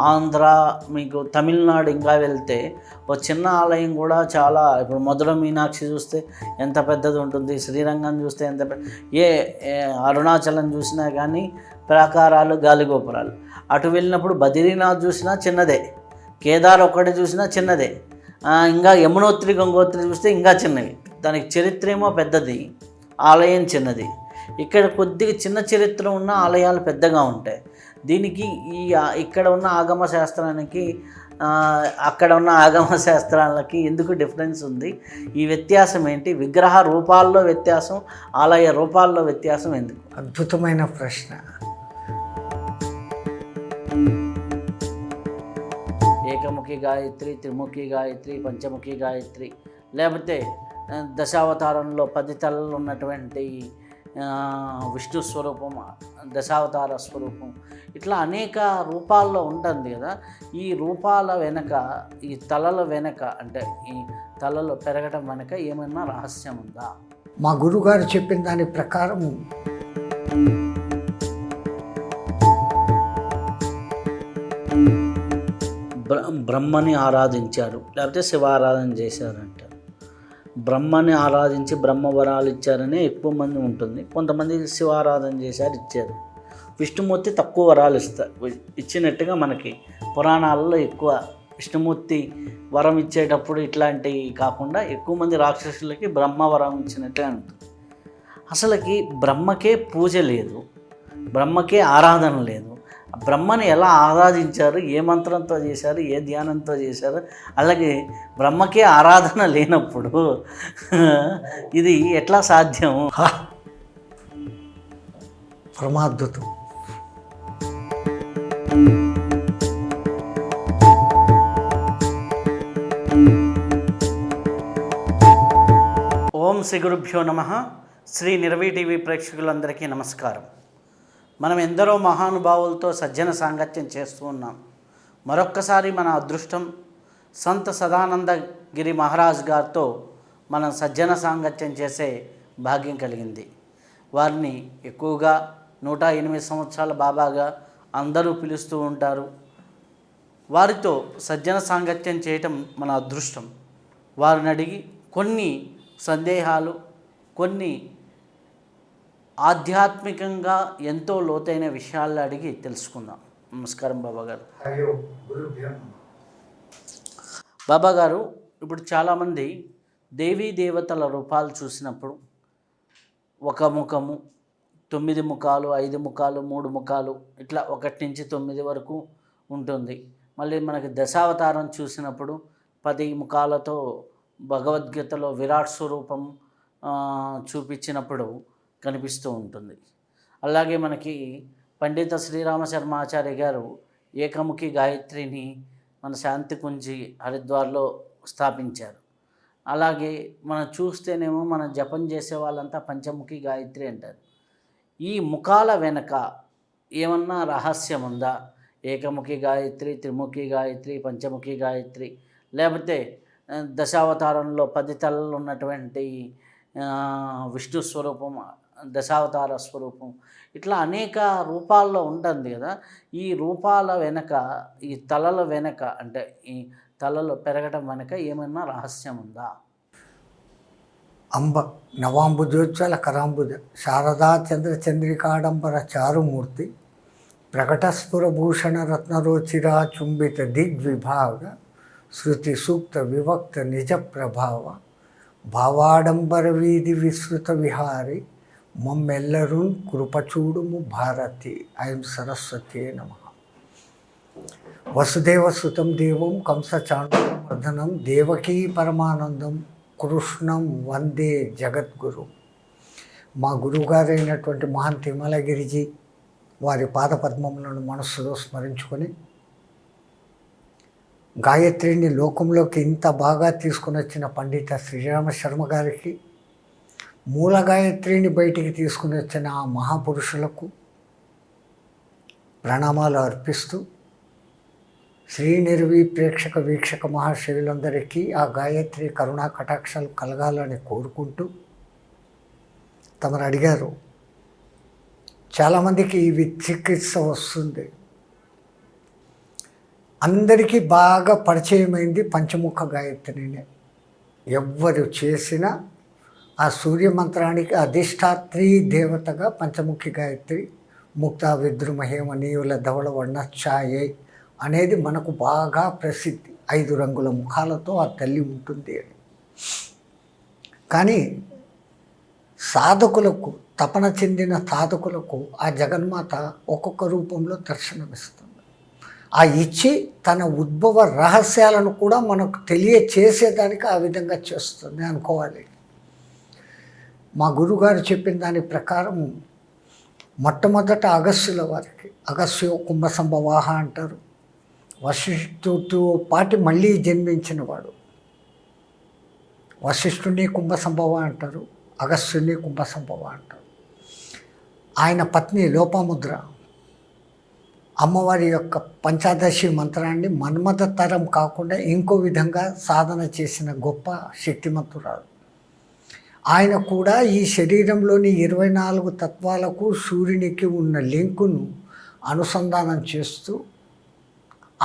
ఆంధ్ర, మీకు తమిళనాడు ఇంకా వెళ్తే ఒక చిన్న ఆలయం కూడా చాలా, ఇప్పుడు మధుర మీనాక్షి చూస్తే ఎంత పెద్దది ఉంటుంది, శ్రీరంగం చూస్తే ఎంత ఏ అరుణాచలం చూసినా కానీ ప్రాకారాలు, గాలిగోపురాలు. అటు వెళ్ళినప్పుడు బద్రీనాథ్ చూసినా చిన్నదే, కేదార్ ఒక్కటి చూసినా చిన్నదే, ఇంకా యమునోత్రి, గంగోత్రి చూస్తే ఇంకా చిన్నవి. దానికి చరిత్ర ఏమో పెద్దది, ఆలయం చిన్నది. ఇక్కడ కొద్దిగా చిన్న చరిత్ర ఉన్న ఆలయాలు పెద్దగా ఉంటాయి. దీనికి ఇక్కడ ఉన్న ఆగమ శాస్త్రానికి అక్కడ ఉన్న ఆగమ శాస్త్రాలకి ఎందుకు డిఫరెన్స్ ఉంది? ఈ వ్యత్యాసం ఏంటి? విగ్రహ రూపాల్లో వ్యత్యాసం, ఆలయ రూపాల్లో వ్యత్యాసం ఎందుకు? అద్భుతమైన ప్రశ్న. ఏకముఖి గాయత్రి, త్రిముఖి గాయత్రి, పంచముఖి గాయత్రి, లేకపోతే దశావతారంలో 10 తలలు ఉన్నటువంటి విష్ణు స్వరూపం, దశావతార స్వరూపం, ఇట్లా అనేక రూపాల్లో ఉంటుంది కదా. ఈ రూపాల వెనక, ఈ తలల వెనక, అంటే ఈ తలలు పెరగటం వెనక ఏమైనా రహస్యం ఉందా? మా గురుగారు చెప్పిన దాని ప్రకారం బ్రహ్మని ఆరాధించారు, లేకపోతే శివారాధన చేశారంటారు. బ్రహ్మని ఆరాధించి బ్రహ్మవరాలు ఇచ్చారని ఎక్కువ మంది ఉంటుంది. కొంతమంది శివారాధన చేశారు, ఇచ్చారు. విష్ణుమూర్తి తక్కువ వరాలు ఇచ్చినట్టుగా మనకి పురాణాలలో ఎక్కువ విష్ణుమూర్తి వరం ఇచ్చేటప్పుడు ఇట్లాంటివి కాకుండా ఎక్కువ మంది రాక్షసులకి బ్రహ్మవరం ఇచ్చినట్టుగా ఉంటుంది. అసలుకి బ్రహ్మకే పూజ లేదు, బ్రహ్మకే ఆరాధన లేదు. బ్రహ్మని ఎలా ఆరాధించారు, ఏ మంత్రంతో చేశారు, ఏ ధ్యానంతో చేశారు? అలాగే బ్రహ్మకే ఆరాధన లేనప్పుడు ఇది ఎట్లా సాధ్యం? పరమాద్భుతం. ఓం శ్రీ గురుభ్యో నమః. శ్రీ నిర్వీ టీవీ ప్రేక్షకులందరికీ నమస్కారం. మనం ఎందరో మహానుభావులతో సజ్జన సాంగత్యం చేస్తూ ఉన్నాం. మరొక్కసారి మన అదృష్టం సంత సదానందగిరి మహారాజ్ గారితో మనం సజ్జన సాంగత్యం చేసే భాగ్యం కలిగింది. వారిని ఎక్కువగా 108 సంవత్సరాల బాబాగా అందరూ పిలుస్తూ ఉంటారు. వారితో సజ్జన సాంగత్యం చేయటం మన అదృష్టం. వారిని అడిగి కొన్ని సందేహాలు, కొన్ని ఆధ్యాత్మికంగా ఎంతో లోతైన విషయాలు అడిగి తెలుసుకుందాం. నమస్కారం బాబాగారు. బాబాగారు, ఇప్పుడు చాలామంది దేవీ దేవతల రూపాలు చూసినప్పుడు ఒక ముఖము, 9 ముఖాలు, 5 ముఖాలు, 3 ముఖాలు, ఇట్లా 1 నుంచి 9 వరకు ఉంటుంది. మళ్ళీ మనకి దశావతారం చూసినప్పుడు 10 ముఖాలతో భగవద్గీతలో విరాట్ స్వరూపం చూపించినప్పుడు కనిపిస్తూ ఉంటుంది. అలాగే మనకి పండిత శ్రీరామ శర్మాచార్య గారు ఏకముఖి గాయత్రిని మన శాంతికుంజి హరిద్వార్లో స్థాపించారు. అలాగే మనం చూస్తేనేమో మనం జపం చేసే వాళ్ళంతా పంచముఖి గాయత్రి అంటారు. ఈ ముఖాల వెనక ఏమన్నా రహస్యం ఉందా? ఏకముఖి గాయత్రి, త్రిముఖి గాయత్రి, పంచముఖి గాయత్రి, లేకపోతే దశావతారంలో 10 తలలు ఉన్నటువంటి విష్ణు స్వరూపం, దశావతార స్వరూపం, ఇట్లా అనేక రూపాల్లో ఉంటుంది కదా. ఈ రూపాల వెనక, ఈ తలల వెనక, అంటే ఈ తలలు పెరగటం వెనక ఏమైనా రహస్యం ఉందా? అంబ నవాంబుజోజ్వల కరాంబుజ శారదా చంద్ర చంద్రికాడంబర చారుమూర్తి ప్రకటస్ఫురభూషణ రత్నరోచిరా చుంబిత దిగ్విభాగ శృతి సూక్త వివక్త నిజ ప్రభావ భావాడంబర వీధి విస్తృత విహారి మమ్మెల్లరున్ కృపచూడుము భారతి. ఐం సరస్వతే నమః. వసుదేవసుతం దేవం కంసచాండవర్ధనం దేవకీ పరమానందం కృష్ణం వందే జగద్గురు. మా గురువుగారైనటువంటి మహంత్ తిరుమలగిరిజీ వారి పాదపద్మములను మనస్సులో స్మరించుకొని గాయత్రిని లోకంలోకి ఇంత బాగా తీసుకుని వచ్చిన పండిత శ్రీరామ శర్మ గారికి, మూల గాయత్రిని బయటికి తీసుకుని వచ్చిన ఆ మహాపురుషులకు ప్రణామాలు అర్పిస్తూ, శ్రీ నిర్వీ ప్రేక్షక వీక్షక మహాశయులందరికీ ఆ గాయత్రి కరుణా కటాక్షాలు కలగాలని కోరుకుంటూ, తమరు అడిగారు, చాలామందికి ఈ చికిత్స వస్తుంది. అందరికీ బాగా పరిచయమైంది పంచముఖ గాయత్రినే. ఎవ్వరు చేసినా ఆ సూర్యమంత్రానికి అధిష్టాత్రి దేవతగా పంచముఖి గాయత్రి, ముక్త విద్రుమహేమ నీయుల ధవళ వర్ణ ఛాయే అనేది మనకు బాగా ప్రసిద్ధి. 5 రంగుల ముఖాలతో ఆ తల్లి ఉంటుంది అని. కానీ సాధకులకు, తపన చెందిన సాధకులకు ఆ జగన్మాత ఒక్కొక్క రూపంలో దర్శనమిస్తుంది. ఆ ఇచ్చి తన ఉద్భవ రహస్యాలను కూడా మనకు తెలియచేసేదానికి ఆ విధంగా చేస్తుంది అనుకోవాలి. మా గురుగారు చెప్పిన దాని ప్రకారం మొట్టమొదట అగస్త్యుల వారికి, అగస్త్యో కుంభ సంభవాహ అంటారు. వశిష్ఠుడితో పాటి మళ్ళీ జన్మించిన వాడు. వశిష్ఠుని కుంభ సంభవ అంటారు, అగస్త్యుని కుంభ సంభవ అంటారు. ఆయన పత్ని లోపాముద్ర అమ్మవారి యొక్క పంచాదశి మంత్రాన్ని మన్మథ తరం కాకుండా ఇంకో విధంగా సాధన చేసిన గొప్ప శక్తిమంతురాలు. ఆయన కూడా ఈ శరీరంలోని 24 తత్వాలకు సూర్యునికి ఉన్న లింకును అనుసంధానం చేస్తూ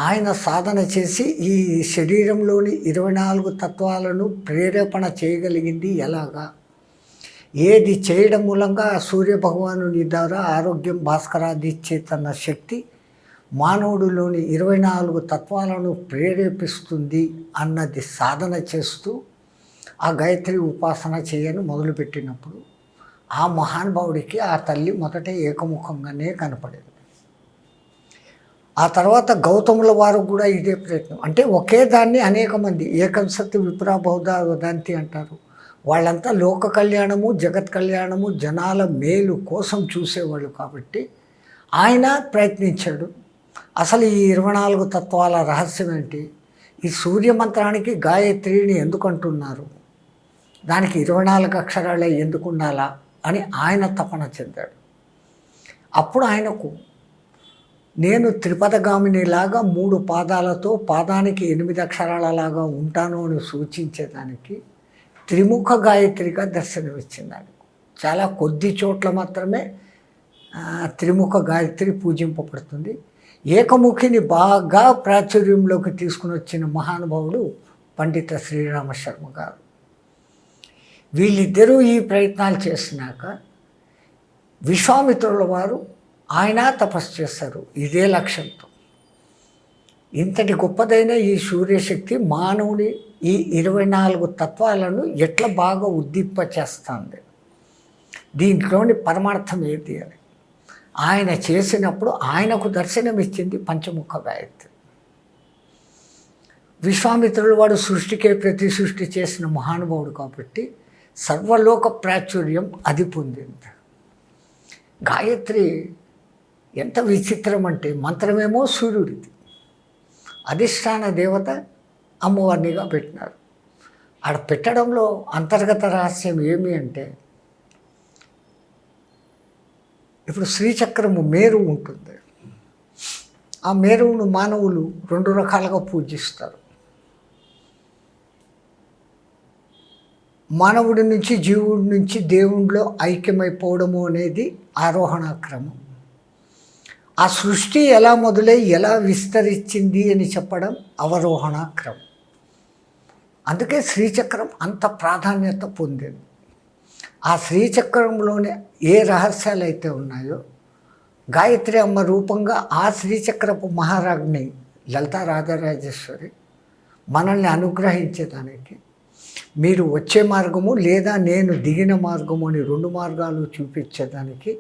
ఆయన సాధన చేసి ఈ శరీరంలోని 24 తత్వాలను ప్రేరేపణ చేయగలిగింది. ఎలాగా? ఏది చేయడం మూలంగా సూర్యభగవానుని ద్వారా ఆరోగ్యం భాస్కరాదిచ్చేతన్న శక్తి మానవుడిలోని 24 తత్వాలను ప్రేరేపిస్తుంది అన్నది సాధన చేస్తూ ఆ గాయత్రి ఉపాసన చేయని మొదలుపెట్టినప్పుడు ఆ మహానుభావుడికి ఆ తల్లి మొదట ఏకముఖంగానే కనపడింది. ఆ తర్వాత గౌతముల వారు కూడా ఇదే ప్రయత్నం. అంటే ఒకే దాన్ని అనేక మంది ఏకం సత్ విప్రా బహుధా వదంతి అంటారు. వాళ్ళంతా లోక కళ్యాణము, జగత్ కళ్యాణము, జనాల మేలు కోసం చూసేవాళ్ళు. కాబట్టి ఆయన ప్రయత్నించాడు. అసలు ఈ 24 తత్వాల రహస్యం ఏంటి? ఈ సూర్యమంత్రానికి గాయత్రిని ఎందుకు అంటున్నారు? దానికి 24 అక్షరాలే ఎందుకు ఉండాలా అని ఆయన తపన చెందాడు. అప్పుడు ఆయనకు నేను త్రిపదగామినిలాగా 3 పాదాలతో పాదానికి 8 అక్షరాలలాగా ఉంటాను అని సూచించేదానికి త్రిముఖ గాయత్రిగా దర్శనమిచ్చింది. ఆయనకు చాలా కొద్ది చోట్ల మాత్రమే త్రిముఖ గాయత్రి పూజింపబడుతుంది. ఏకముఖిని బాగా ప్రాచుర్యంలోకి తీసుకుని వచ్చిన మహానుభావుడు పండిత శ్రీరామ శర్మ గారు. వీళ్ళిద్దరూ ఈ ప్రయత్నాలు చేసినాక విశ్వామిత్రుల వారు ఆయన తపస్సు చేస్తారు ఇదే లక్ష్యంతో. ఇంతటి గొప్పదైన ఈ సూర్యశక్తి మానవుని ఈ 24 తత్వాలను ఎట్లా బాగా ఉద్దీప చేస్తుంది, దీంట్లోని పరమార్థం ఏది అని ఆయన చేసినప్పుడు ఆయనకు దర్శనమిచ్చింది పంచముఖ గాయత్రి. విశ్వామిత్రుల వాడు సృష్టికే ప్రతి సృష్టి చేసిన మహానుభావుడు కాబట్టి సర్వలోక ప్రాచుర్యం అది పొందింది. గాయత్రి ఎంత విచిత్రం అంటే మంత్రమేమో సూర్యుడిది, అధిష్టాన దేవత అమ్మవారినిగా పెట్టినారు. ఆడ పెట్టడంలో అంతర్గత రహస్యం ఏమి అంటే, ఇప్పుడు శ్రీచక్రము మేరు ఉంటుంది. ఆ మేరువును మానవులు 2 రకాలుగా పూజిస్తారు. మానవుడి నుంచి జీవుడి నుంచి దేవుడిలో ఐక్యమైపోవడము అనేది ఆరోహణ క్రమం. ఆ సృష్టి ఎలా మొదలై ఎలా విస్తరించింది అని చెప్పడం అవరోహణ క్రమం. అందుకే శ్రీచక్రం అంత ప్రాధాన్యత పొందింది. ఆ శ్రీచక్రంలోనే ఏ రహస్యాలు అయితే ఉన్నాయో గాయత్రి అమ్మ రూపంగా ఆ శ్రీచక్రపు మహారాజ్ని లలితా రాజరాజేశ్వరి మనల్ని అనుగ్రహించేదానికి మీరు వచ్చే మార్గము లేదా నేను దిగిన మార్గము అని 2 మార్గాలు చూపించేదానికి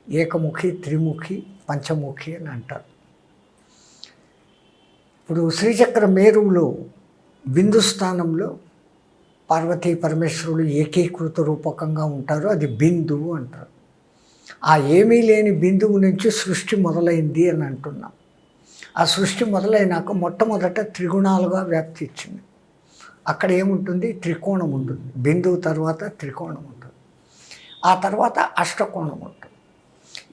ఏకముఖి, త్రిముఖి, పంచముఖి అని అంటారు. ఇప్పుడు శ్రీచక్ర మేరువులో బిందు స్థానంలో పార్వతీ పరమేశ్వరుడు ఏకీకృత రూపకంగా ఉంటారు. అది బిందువు అంటారు. ఆ ఏమీ లేని బిందువు నుంచి సృష్టి మొదలైంది అని అంటున్నాం. ఆ సృష్టి మొదలైనాక మొట్టమొదట త్రిగుణాలుగా వ్యాప్తి ఇచ్చింది. అక్కడ ఏముంటుంది? త్రికోణం ఉంటుంది. బిందువు తర్వాత త్రికోణం ఉంటుంది. ఆ తర్వాత అష్టకోణం ఉంటుంది.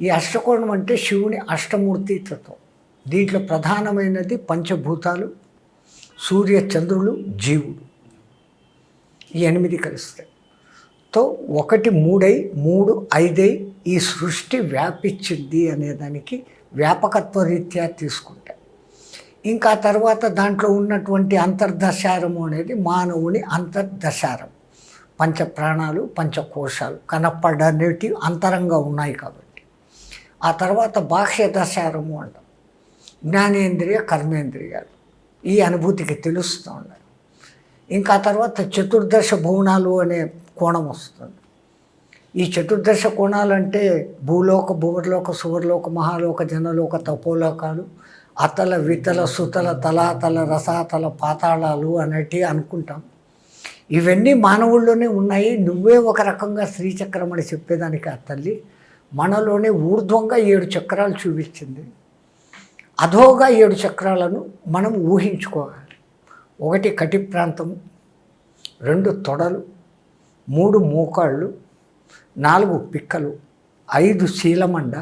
ఈ అష్టకోణం అంటే శివుని అష్టమూర్తి తత్వం. దీంట్లో ప్రధానమైనది పంచభూతాలు, సూర్య చంద్రులు, జీవుడు. ఈ 8 కలుస్తాయి. తో 1 3 3 5 ఈ సృష్టి వ్యాపించింది అనేదానికి వ్యాపకత్వ రీత్యా తీసుకుంటాం. ఇంకా తర్వాత దాంట్లో ఉన్నటువంటి అంతర్దశారము అనేది మానవుని అంతర్దశారం. పంచప్రాణాలు, పంచకోశాలు కనపడనేటి అంతరంగా ఉన్నాయి కాబట్టి. ఆ తర్వాత బాహ్య దశారము అంటాం. జ్ఞానేంద్రియ, కర్మేంద్రియాలు ఈ అనుభూతికి తెలుస్తూ ఉన్నాయి. ఇంకా తర్వాత చతుర్దశ భువనాలు అనే కోణం వస్తుంది. ఈ చతుర్దశ కోణాలు అంటే భూలోక, భువర్లోక, సువర్లోక, మహాలోక, జనలోక, తపోలోకాలు, అతల, వితల, సుతల, తలాతల, రసాతల, పాతాళాలు అనేటివి అనుకుంటాం. ఇవన్నీ మానవుల్లోనే ఉన్నాయి. నువ్వే ఒక రకంగా శ్రీచక్రం అని చెప్పేదానికి ఆ తల్లి మనలోనే ఊర్ధ్వంగా 7 చక్రాలు చూపించింది. అధోగా 7 చక్రాలను మనం ఊహించుకోవాలి. 1 కటి ప్రాంతము, 2 తొడలు, 3 మోకాళ్ళు, 4 పిక్కలు, 5 శీలమండ,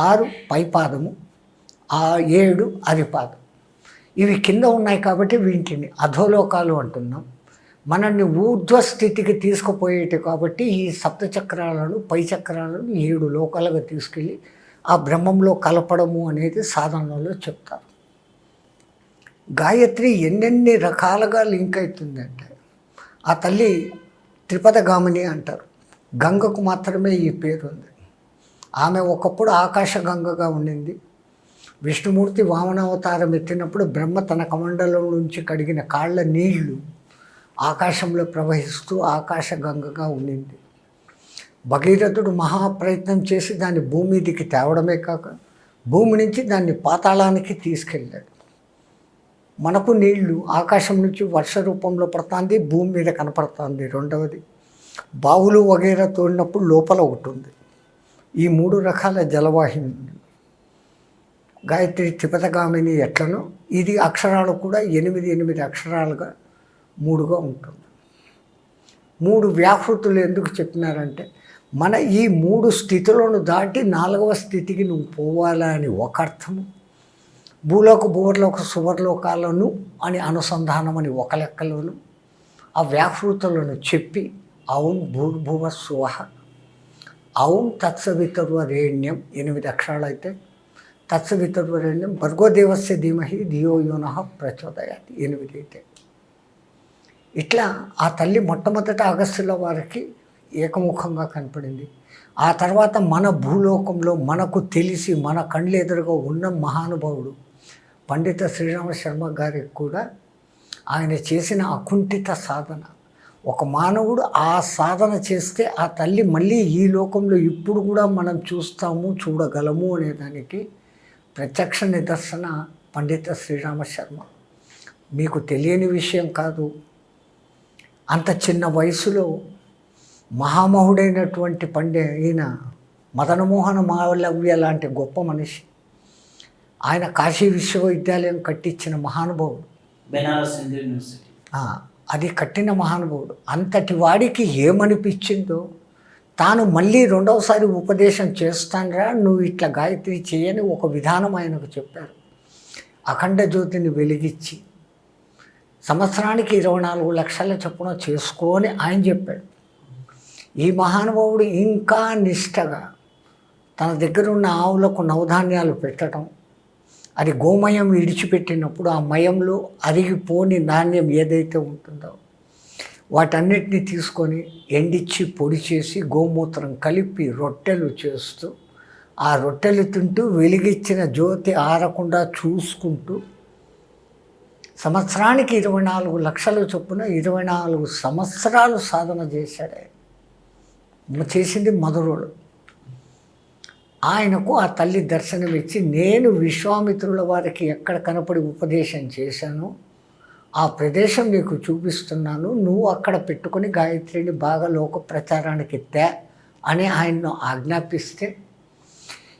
6 పైపాదము, 7 అరిపాదం. ఇవి కింద ఉన్నాయి కాబట్టి వీటిని అధోలోకాలు అంటున్నాం. మనల్ని ఊర్ధ్వ స్థితికి తీసుకుపోయేటి కాబట్టి ఈ సప్తచక్రాలను, పై చక్రాలను 7 లోకాలుగా తీసుకెళ్ళి ఆ బ్రహ్మంలో కలపడము అనేది సాధనలో చెప్తారు. గాయత్రి ఎన్నెన్ని రకాలుగా లింక్ అవుతుందంటే ఆ తల్లి త్రిపదగామిని అంటారు. గంగకు మాత్రమే ఈ పేరు ఉంది. ఆమె ఒకప్పుడు ఆకాశ గంగగా ఉండింది. విష్ణుమూర్తి వామనావతారం ఎత్తినప్పుడు బ్రహ్మ తన కమండలం నుంచి కడిగిన కాళ్ళ నీళ్లు ఆకాశంలో ప్రవహిస్తూ ఆకాశ గంగగా ఉండింది. భగీరథుడు మహాప్రయత్నం చేసి దాన్ని భూమి మీదికి తేవడమే కాక భూమి నుంచి దాన్ని పాతాళానికి తీసుకెళ్ళాడు. మనకు నీళ్లు ఆకాశం నుంచి వర్ష రూపంలో పడుతుంది, భూమి మీద కనపడుతుంది. రెండవది బావులు వగైరా తోడినప్పుడు లోపల ఒకటి ఉంది. ఈ 3 రకాల జలవాహిని. గాయత్రి త్రిపదగామిని ఎట్లనో ఇది అక్షరాలు కూడా 8 అక్షరాలుగా 3గా ఉంటుంది. 3 వ్యాహృతులు ఎందుకు చెప్పినారంటే మన ఈ 3 స్థితులను దాటి 4వ స్థితికి నువ్వు పోవాలా అని ఒక అర్థము, భూలోక, భువర్లోక, సువర్లోకాలను అని అనుసంధానం అని ఒక లెక్కలోను ఆ వ్యాహృతులను చెప్పి ఔం భూర్భువ స్వః, ఔం తత్సవితుర్వరేణ్యం 8 అక్షరాలు అయితే తత్సవితుర్వరేణ్యం భర్గోదేవస్య ధీమహి ధియో యో నః ప్రచోదయాత్ 8 అయితే. ఇట్లా ఆ తల్లి మొట్టమొదట అగస్త్యుల వారికి ఏకముఖంగా కనపడింది. ఆ తర్వాత మన భూలోకంలో మనకు తెలిసి మన కళ్ళు ఎదురుగా ఉన్న మహానుభావుడు పండిత శ్రీరామ శర్మ గారికి కూడా ఆయన చేసిన అకుంఠిత సాధన. ఒక మానవుడు ఆ సాధన చేస్తే ఆ తల్లి మళ్ళీ ఈ లోకంలో ఇప్పుడు కూడా మనం చూస్తాము, చూడగలము అనేదానికి ప్రత్యక్ష నిదర్శన పండిత శ్రీరామ శర్మ. మీకు తెలియని విషయం కాదు, అంత చిన్న వయసులో మహామహుడైనటువంటి ఈయన మదనమోహన మాలవ్య లాంటి గొప్ప మనిషి, ఆయన కాశీ విశ్వవిద్యాలయం కట్టించిన మహానుభావుడు, బెనారస్ హిందూ యూనివర్సిటీ అది కట్టిన మహానుభావుడు. అంతటి వాడికి ఏమనిపించిందో తాను మళ్ళీ 2వసారి ఉపదేశం చేస్తానరా, నువ్వు ఇట్లా గాయత్రి చేయని ఒక విధానం ఆయనకు చెప్పారు. అఖండ జ్యోతిని వెలిగించి సంవత్సరానికి 24 లక్షల చొప్పున చేసుకొని ఆయన చెప్పాడు. ఈ మహానుభావుడు ఇంకా నిష్టగా తన దగ్గర ఉన్న ఆవులకు నవధాన్యాలు పెట్టడం, అది గోమయం విడిచిపెట్టినప్పుడు ఆ మయంలో అరిగిపోని ధాన్యం ఏదైతే ఉంటుందో వాటన్నిటిని తీసుకొని ఎండిచ్చి పొడి చేసి గోమూత్రం కలిపి రొట్టెలు చేస్తూ ఆ రొట్టెలు తింటూ వెలిగించిన జ్యోతి ఆరకుండా చూసుకుంటూ సంవత్సరానికి 24 లక్షల చొప్పున 24 సంవత్సరాలు సాధన చేశాడే. చేసింది మధురుడు. ఆయనకు ఆ తల్లి దర్శనం ఇచ్చి, నేను విశ్వామిత్రుల వారికి ఎక్కడ కనపడి ఉపదేశం చేశానో ఆ ప్రదేశం నీకు చూపిస్తున్నాను, నువ్వు అక్కడ పెట్టుకొని గాయత్రిని బాగా లోక ప్రచారానికి తే అని ఆయన్ను ఆజ్ఞాపిస్తే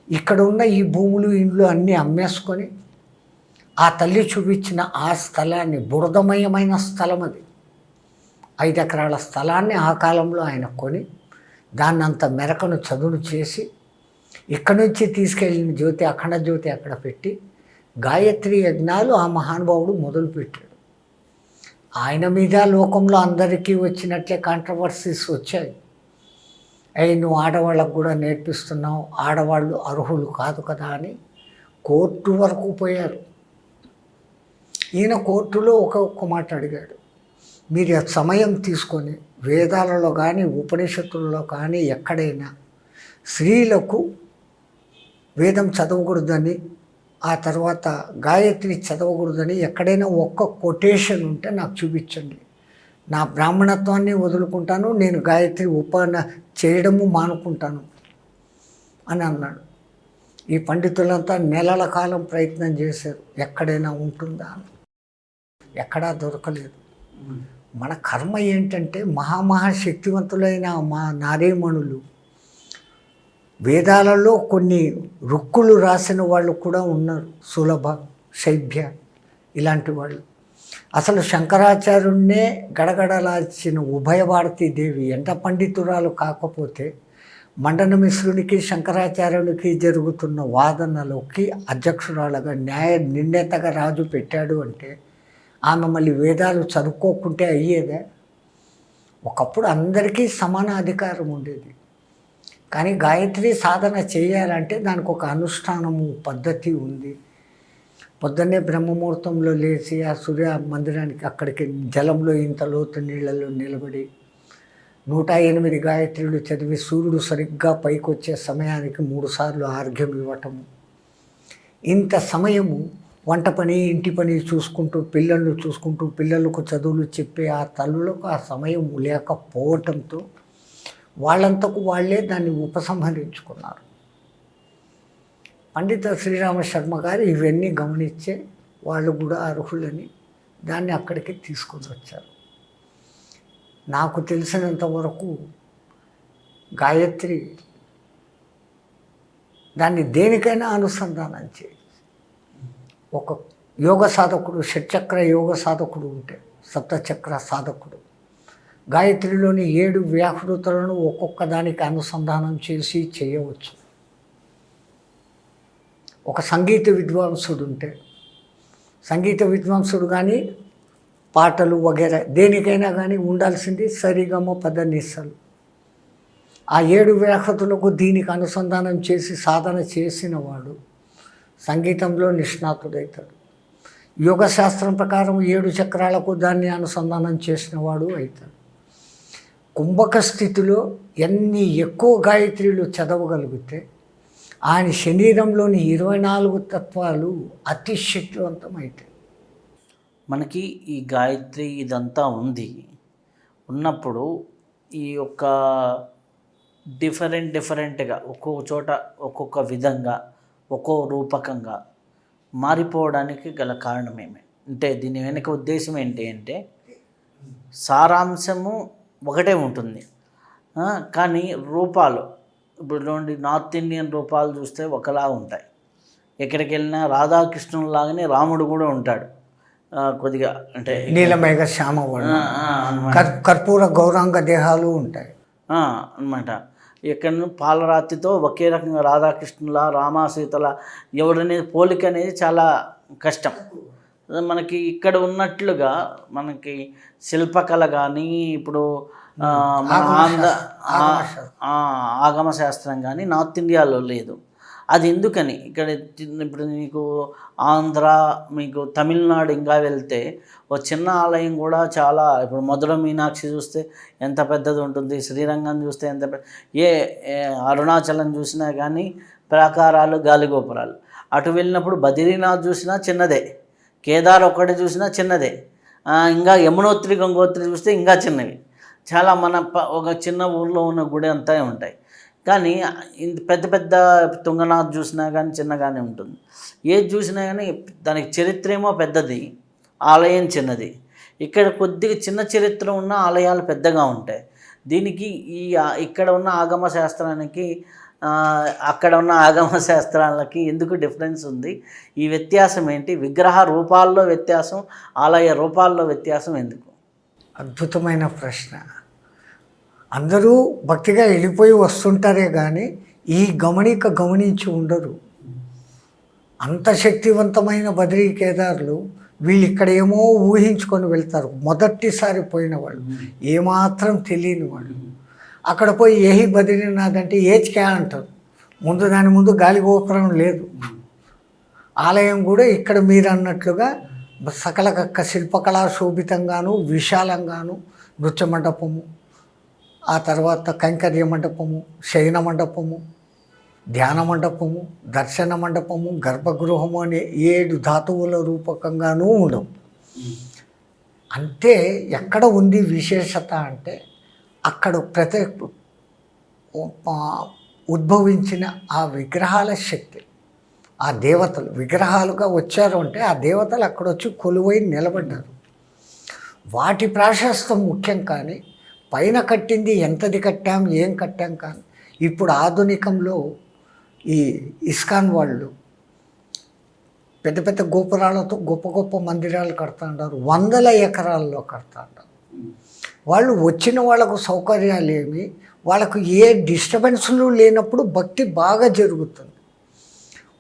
ఇక్కడ ఉన్న ఈ భూములు, ఇండ్లు అన్నీ అమ్మేసుకొని ఆ తల్లి చూపించిన ఆ స్థలాన్ని, బురదమయమైన స్థలం అది, 5 ఎకరాల స్థలాన్ని ఆ కాలంలో ఆయన కొని దాన్నంత మెరకను చదును చేసి ఇక్కడి నుంచి తీసుకెళ్ళిన జ్యోతి, అఖండ జ్యోతి అక్కడ పెట్టి గాయత్రి యజ్ఞాలు ఆ మహానుభావుడు మొదలుపెట్టాడు. ఆయన మీద లోకంలో అందరికీ వచ్చినట్లే కాంట్రవర్సీస్ వచ్చాయి. నువ్వు ఆడవాళ్ళకు కూడా నేర్పిస్తున్నావు, ఆడవాళ్ళు అర్హులు కాదు కదా అని కోర్టు వరకు పోయారు. ఈయన కోర్టులో ఒక్క మాట అడిగాడు, మీరు సమయం తీసుకొని వేదాలలో కానీ ఉపనిషత్తులలో కానీ ఎక్కడైనా స్త్రీలకు వేదం చదవకూడదని, ఆ తర్వాత గాయత్రి చదవకూడదని ఎక్కడైనా ఒక్క కొటేషన్ ఉంటే నాకు చూపించండి, నా బ్రాహ్మణత్వాన్ని వదులుకుంటాను, నేను గాయత్రి చేయడము మానుకుంటాను అని అన్నాడు. ఈ పండితులంతా నెలల కాలం ప్రయత్నం చేశారు, ఎక్కడైనా ఉంటుందా అని. ఎక్కడా దొరకలేదు. మన కర్మ ఏంటంటే మహాశక్తివంతులైన మా నారీమణులు, వేదాలలో కొన్ని రుక్కులు రాసిన వాళ్ళు కూడా ఉన్నారు, సులభ, శైభ్య ఇలాంటి వాళ్ళు. అసలు శంకరాచార్యున్నే గడగడలాల్చిన ఉభయభారతీ దేవి ఎంత పండితురాలు కాకపోతే మండన మిశ్రునికి శంకరాచార్యునికి జరుగుతున్న వాదనలోకి అధ్యక్షురాలుగా నిర్ణేతగా రాజు పెట్టాడు అంటే ఆమె మళ్ళీ వేదాలు చదువుకోకుంటే అయ్యేదే. ఒకప్పుడు అందరికీ సమాన అధికారం ఉండేది, కానీ గాయత్రి సాధన చేయాలంటే దానికి ఒక అనుష్ఠానము, పద్ధతి ఉంది. పొద్దున్నే బ్రహ్మముహూర్తంలో లేచి ఆ సూర్య మందిరానికి అక్కడికి జలంలో ఇంత లోతు నీళ్ళలో నిలబడి 108 గాయత్రులు చదివి సూర్యుడు సరిగ్గా పైకి వచ్చే సమయానికి 3 సార్లు ఆర్ఘ్యం ఇవ్వటము. ఇంత సమయము వంట పని, ఇంటి పని చూసుకుంటూ, పిల్లలను చూసుకుంటూ, పిల్లలకు చదువులు చెప్పే ఆ తల్లులకు ఆ సమయం లేకపోవటంతో వాళ్ళంతకు వాళ్ళే దాన్ని ఉపసంహరించుకున్నారు. పండిత శ్రీరామ శర్మ గారు ఇవన్నీ గమనించే వాళ్ళు కూడా అర్హులని దాన్ని అక్కడికి తీసుకొని వచ్చారు. నాకు తెలిసినంత వరకు గాయత్రి దాన్ని దేనికైనా అనుసంధానం చేయి. ఒక యోగ సాధకుడు, షట్చక్ర యోగ సాధకుడు ఉంటే, సప్తచక్ర సాధకుడు గాయత్రిలోని 7 వ్యాహృతులను ఒక్కొక్క దానికి అనుసంధానం చేసి చేయవచ్చు. ఒక సంగీత విద్వాంసుడు ఉంటే, సంగీత విద్వాంసుడు కానీ పాటలు వగేరా దేనికైనా కానీ ఉండాల్సింది సరిగమ పదనిసలు. ఆ 7 వ్యాహృతులకు దీనికి అనుసంధానం చేసి సాధన చేసిన వాడు సంగీతంలో నిష్ణాతుడవుతాడు. యోగశాస్త్రం ప్రకారం 7 చక్రాలకు దాన్ని అనుసంధానం చేసిన వాడు అవుతాడు. కుంభక స్థితిలో ఎన్ని ఎక్కువ గాయత్రిలు చదవగలిగితే ఆయన శరీరంలోని 24 తత్వాలు అతి శక్తివంతమవుతాయి. మనకి ఈ గాయత్రి ఇదంతా ఉన్నప్పుడు ఈ యొక్క డిఫరెంట్గా ఒక్కొక్క చోట ఒక్కొక్క విధంగా ఒక్కో రూపకంగా మారిపోవడానికి గల కారణం అంటే దీని వెనుక ఉద్దేశం ఏంటి అంటే సారాంశము ఒకటే ఉంటుంది, కానీ రూపాలు ఇప్పుడు నార్త్ ఇండియన్ రూపాలు చూస్తే ఒకలా ఉంటాయి. ఎక్కడికి వెళ్ళినా రాధాకృష్ణులాగానే రాముడు కూడా ఉంటాడు, కొద్దిగా అంటే నీలమేఘ శ్యామ కర్పూర గౌరాంగ దేహాలు ఉంటాయి అన్నమాట. ఎక్కడ పాలరాతితో ఒకే రకంగా రాధాకృష్ణుల, రామసీతల ఎవరనేది పోలిక అనేది చాలా కష్టం. మనకి ఇక్కడ ఉన్నట్లుగా మనకి శిల్పకళ కానీ ఇప్పుడు మన ఆగమ శాస్త్రం కానీ నార్త్ ఇండియాలో లేదు. అది ఎందుకని ఇక్కడ ఇప్పుడు నీకు ఆంధ్ర, మీకు తమిళనాడు ఇంకా వెళ్తే ఒక చిన్న ఆలయం కూడా చాలా, ఇప్పుడు మధుర మీనాక్షి చూస్తే ఎంత పెద్దది ఉంటుంది, శ్రీరంగం చూస్తే ఎంత అరుణాచలం చూసినా కానీ ప్రాకారాలు, గాలిగోపురాలు. అటు వెళ్ళినప్పుడు బద్రీనాథ్ చూసినా చిన్నదే, కేదార్ ఒక్కటి చూసినా చిన్నదే, ఇంకా యమునోత్రి, గంగోత్రి చూస్తే ఇంకా చిన్నవి. చాలా మన ఒక చిన్న ఊళ్ళో ఉన్న గుడి అంతా ఉంటాయి. కానీ పెద్ద పెద్ద తుంగనాథ్ చూసినా కానీ చిన్నగానే ఉంటుంది. ఏది చూసినా కానీ దానికి చరిత్ర ఏమో పెద్దది, ఆలయం చిన్నది. ఇక్కడ కొద్దిగా చిన్న చరిత్ర ఉన్న ఆలయాలు పెద్దగా ఉంటాయి. దీనికి ఇక్కడ ఉన్న ఆగమ శాస్త్రానికి అక్కడ ఉన్న ఆగమ శాస్త్రాలకి ఎందుకు డిఫరెన్స్ ఉంది? ఈ వ్యత్యాసం ఏంటి? విగ్రహ రూపాల్లో వ్యత్యాసం, ఆలయ రూపాల్లో వ్యత్యాసం ఎందుకు? అద్భుతమైన ప్రశ్న. అందరూ భక్తిగా వెళ్ళిపోయి వస్తుంటారే కానీ ఈ గమనించి ఉండరు. అంత శక్తివంతమైన బద్రీ కేదార్లు వీళ్ళు ఇక్కడ ఏమో ఊహించుకొని వెళ్తారు. మొదటిసారి పోయిన వాళ్ళు, ఏమాత్రం తెలియని వాళ్ళు అక్కడ పోయి ఏహి బద్రీనాథ్ అంటే ఏచికే అంటారు. దాని ముందు గాలి గోపురం లేదు. ఆలయం కూడా ఇక్కడ మీరు అన్నట్లుగా సకల శిల్పకళా శోభితంగాను విశాలంగాను నృత్య మండపము, ఆ తర్వాత కైంకర్య మండపము, శయన మండపము, ధ్యాన మండపము, దర్శన మండపము, గర్భగృహము అనే 7 ధాతువుల రూపకంగానూ ఉండవు. అంటే ఎక్కడ ఉంది విశేషత అంటే అక్కడ ఉద్భవించిన ఆ విగ్రహాల శక్తి, ఆ దేవతలు విగ్రహాలుగా వచ్చారు అంటే ఆ దేవతలు అక్కడ వచ్చి కొలువై నిలబడ్డారు. వాటి ప్రాశస్తం ముఖ్యం, కానీ పైన కట్టింది ఎంతది కట్టాం ఏం కట్టాం కానీ. ఇప్పుడు ఆధునికంలో ఈ ఇస్కాన్ వాళ్ళు పెద్ద పెద్ద గోపురాలతో గొప్ప గొప్ప మందిరాలు కడుతుంటారు, 100 ఎకరాల్లో కడుతుంటారు. వాళ్ళు వచ్చిన వాళ్ళకు సౌకర్యాలు ఏమి, వాళ్ళకు ఏ డిస్టర్బెన్స్లు లేనప్పుడు భక్తి బాగా జరుగుతుంది.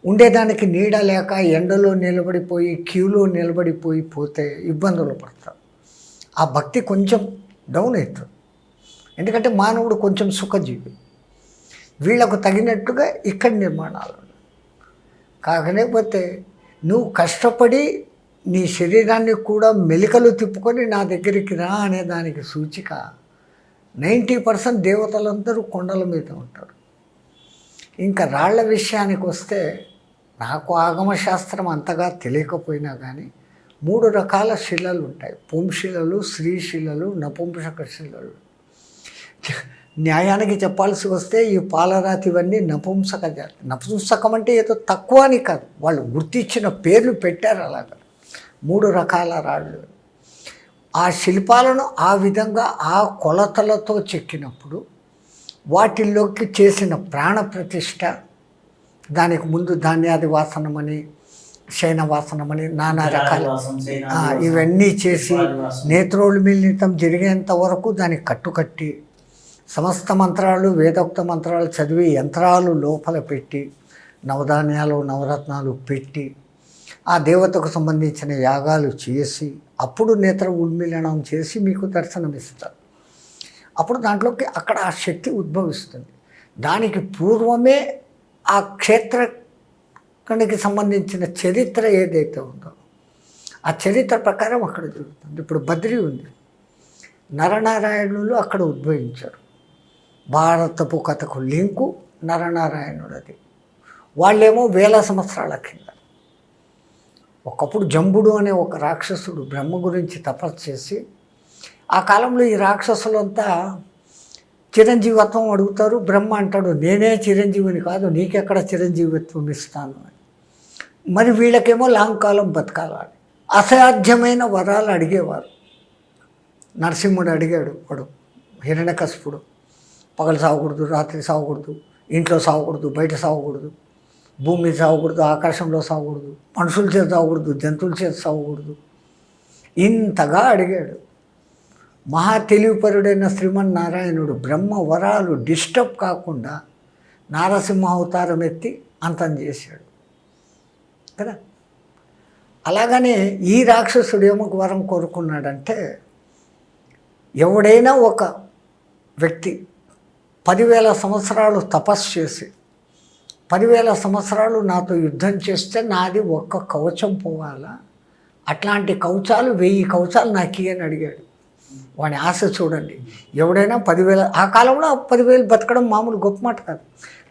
ఉండేదానికి నీడ లేక ఎండలో నిలబడిపోయి క్యూలో నిలబడిపోయి పోతే ఇబ్బందులు పడతారు. ఆ భక్తి కొంచెం డౌన్ అవుతుంది. ఎందుకంటే మానవుడు కొంచెం సుఖజీవి. వీళ్ళకు తగినట్టుగా ఇక్కడ నిర్మాణాలు కాకపోతే నువ్వు కష్టపడి నీ శరీరాన్ని కూడా మెలికలు తిప్పుకొని నా దగ్గరికి రా అనే దానికి సూచిక 90% దేవతలందరూ కొండల మీద ఉంటారు. ఇంకా రాళ్ల విషయానికి వస్తే నాకు ఆగమశాస్త్రం అంతగా తెలియకపోయినా కానీ 3 రకాల శిలలు ఉంటాయి. పుంశిలలు, స్త్రీశిలలు, నపుంసక శిలలు. న్యాయానికి చెప్పాల్సి వస్తే ఈ పాలరాతి ఇవన్నీ నపుంసక జాతి. నపుంసకం అంటే ఏదో తక్కువ అని కాదు, వాళ్ళు గుర్తించిన పేర్లు పెట్టారు అలాగా. 3 రకాల రాళ్ళు. ఆ శిల్పాలను ఆ విధంగా ఆ కొలతలతో చెక్కినప్పుడు వాటిల్లోకి చేసిన ప్రాణ ప్రతిష్ఠ, దానికి ముందు ధాన్యాది వాసనమని, శయన వాసనమని, నానా రకాల ఇవన్నీ చేసి నేత్రోన్మిళితం జరిగేంత వరకు దానికి కట్టుకట్టి సమస్త మంత్రాలు వేదోక్త మంత్రాలు చదివి యంత్రాలు లోపల పెట్టి నవధాన్యాలు నవరత్నాలు పెట్టి ఆ దేవతకు సంబంధించిన యాగాలు చేసి అప్పుడు నేత్ర ఉన్మిళనం చేసి మీకు దర్శనమిస్తారు. అప్పుడు దాంట్లోకి అక్కడ ఆ శక్తి ఉద్భవిస్తుంది. దానికి పూర్వమే ఆ క్షేత్రానికి సంబంధించిన చరిత్ర ఏదైతే ఉందో ఆ చరిత్ర ప్రకారం అక్కడ జరుగుతుంది. ఇప్పుడు బద్రి ఉంది, నరనారాయణులు అక్కడ ఉద్భవించారు. భారతపు కథకు లింకు నరనారాయణుడు. అది వాళ్ళేమో 1000 సంవత్సరాల కింద. ఒకప్పుడు జంబుడు అనే ఒక రాక్షసుడు బ్రహ్మ గురించి తపస్సు చేసి, ఆ కాలంలో ఈ రాక్షసులంతా చిరంజీవత్వం అడుగుతారు. బ్రహ్మ అంటాడు, నేనే చిరంజీవిని కాదు, నీకెక్కడ చిరంజీవిత్వం ఇస్తాను అని. మరి వీళ్ళకేమో లాంగ్ కాలం బతకాలని అసాధ్యమైన వరాలు అడిగేవారు. నరసింహుడు అడిగాడు, వాడు హిరణ్యకశిపుడు, పగలు సాగకూడదు, రాత్రి సాగకూడదు, ఇంట్లో సాగకూడదు, బయట సాగకూడదు, భూమి మీద సాగకూడదు, ఆకాశంలో సాగకూడదు, మనుషుల చేత సాగకూడదు, జంతువుల చేత సాగకూడదు. ఇంతగా అడిగాడు. మహా తెలివిపరుడైన శ్రీమన్నారాయణుడు బ్రహ్మ వరాలు డిస్టర్బ్ కాకుండా నారసింహ అవతారం ఎత్తి అంతం చేశాడు కదా. అలాగనే ఈ రాక్షసుడు ఏమో వరం కోరుకున్నాడంటే, ఎవడైనా ఒక వ్యక్తి 10,000 సంవత్సరాలు తపస్సు చేసి 10,000 సంవత్సరాలు నాతో యుద్ధం చేస్తే నాది ఒక్క కవచం పోవాలా, అట్లాంటి కవచాలు 1000 కవచాలు నాకు అని అడిగాడు. వాడి ఆశ చూడండి. ఎవడైనా 10,000, ఆ కాలంలో 10,000 బతకడం మామూలు గొప్ప మాట కాదు,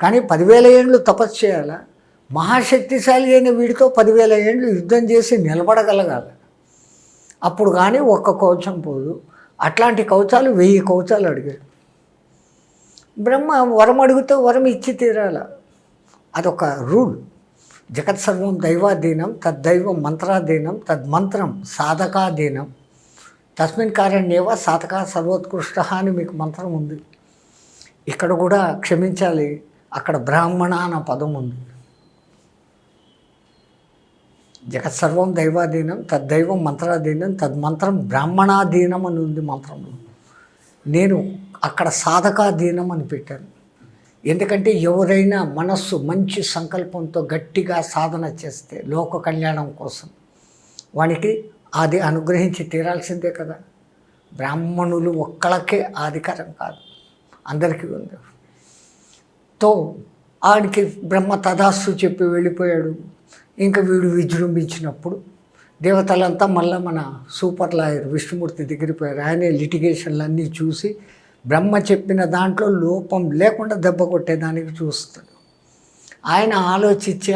కానీ 10,000 ఏళ్ళు తపస్సు చేయాలా. మహాశక్తిశాలి అయిన వీడితో 10,000 ఏళ్ళు యుద్ధం చేసి నిలబడగలగాలి. అప్పుడు కానీ ఒక్క కవచం పోదు. అట్లాంటి కవచాలు 1000 కవచాలు అడిగాడు. బ్రహ్మ వరం అడిగితే వరం ఇచ్చి తీరాల. అదొక రూల్. జగత్ సర్వం దైవాధీనం, తద్దైవం మంత్రాధీనం, తద్మంత్రం సాధకాధీనం, తస్మిన్ కారణ్యేవ సాధక సర్వోత్కృష్ట అని మీకు మంత్రం ఉంది. ఇక్కడ కూడా క్షమించాలి, అక్కడ బ్రాహ్మణ అన్న పదం ఉంది. జగత్ సర్వం దైవాధీనం, తద్దైవం మంత్రాధీనం, తద్మంత్రం బ్రాహ్మణాధీనం అని ఉంది మంత్రంలో. నేను అక్కడ సాధకాధీనం అని పెట్టాను. ఎందుకంటే ఎవరైనా మనస్సు మంచి సంకల్పంతో గట్టిగా సాధన చేస్తే లోక కళ్యాణం కోసం వానికి అది అనుగ్రహించి తీరాల్సిందే కదా. బ్రాహ్మణులు ఒక్కళ్ళకే అధికారం కాదు, అందరికీ ఉంది. తో ఆడికి బ్రహ్మ తదాస్తు చెప్పి వెళ్ళిపోయాడు. ఇంకా వీడు విజృంభించినప్పుడు దేవతలంతా మళ్ళీ మన సూపర్ లాయర్ విష్ణుమూర్తి దగ్గరికి పోయారు. ఆయనే లిటిగేషన్లన్నీ చూసి బ్రహ్మ చెప్పిన దాంట్లో లోపం లేకుండా దెబ్బ కొట్టేదానికి చూస్తాడు. ఆయన ఆలోచించి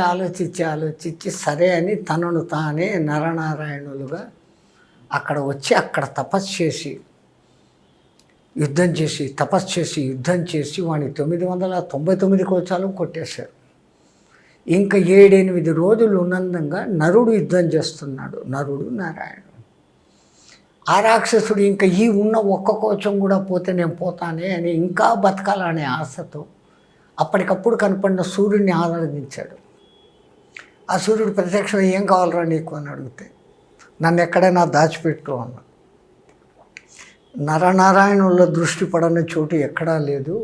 సరే అని తనను తానే నరనారాయణులుగా అక్కడ వచ్చి అక్కడ తపస్సు చేసి యుద్ధం చేసి వాడిని 999 కోచాలు కొట్టేశారు. ఇంకా 7-8 రోజులు ఉన్నందంగా నరుడు యుద్ధం చేస్తున్నాడు. నరుడు నారాయణుడు. ఆ రాక్షసుడు ఇంకా ఈ ఉన్న ఒక్క కోచం కూడా పోతే నేను పోతానే అని ఇంకా బతకాలనే ఆశతో అప్పటికప్పుడు కనపడిన సూర్యుడిని ఆరాధించాడు. ఆ సూర్యుడు ప్రత్యక్షం ఏం కావాలరా నీకు అని అడిగితే నన్ను ఎక్కడైనా దాచిపెట్టు అన్నాడు. నరనారాయణుల దృష్టి పడని చోటు ఎక్కడా లేదు.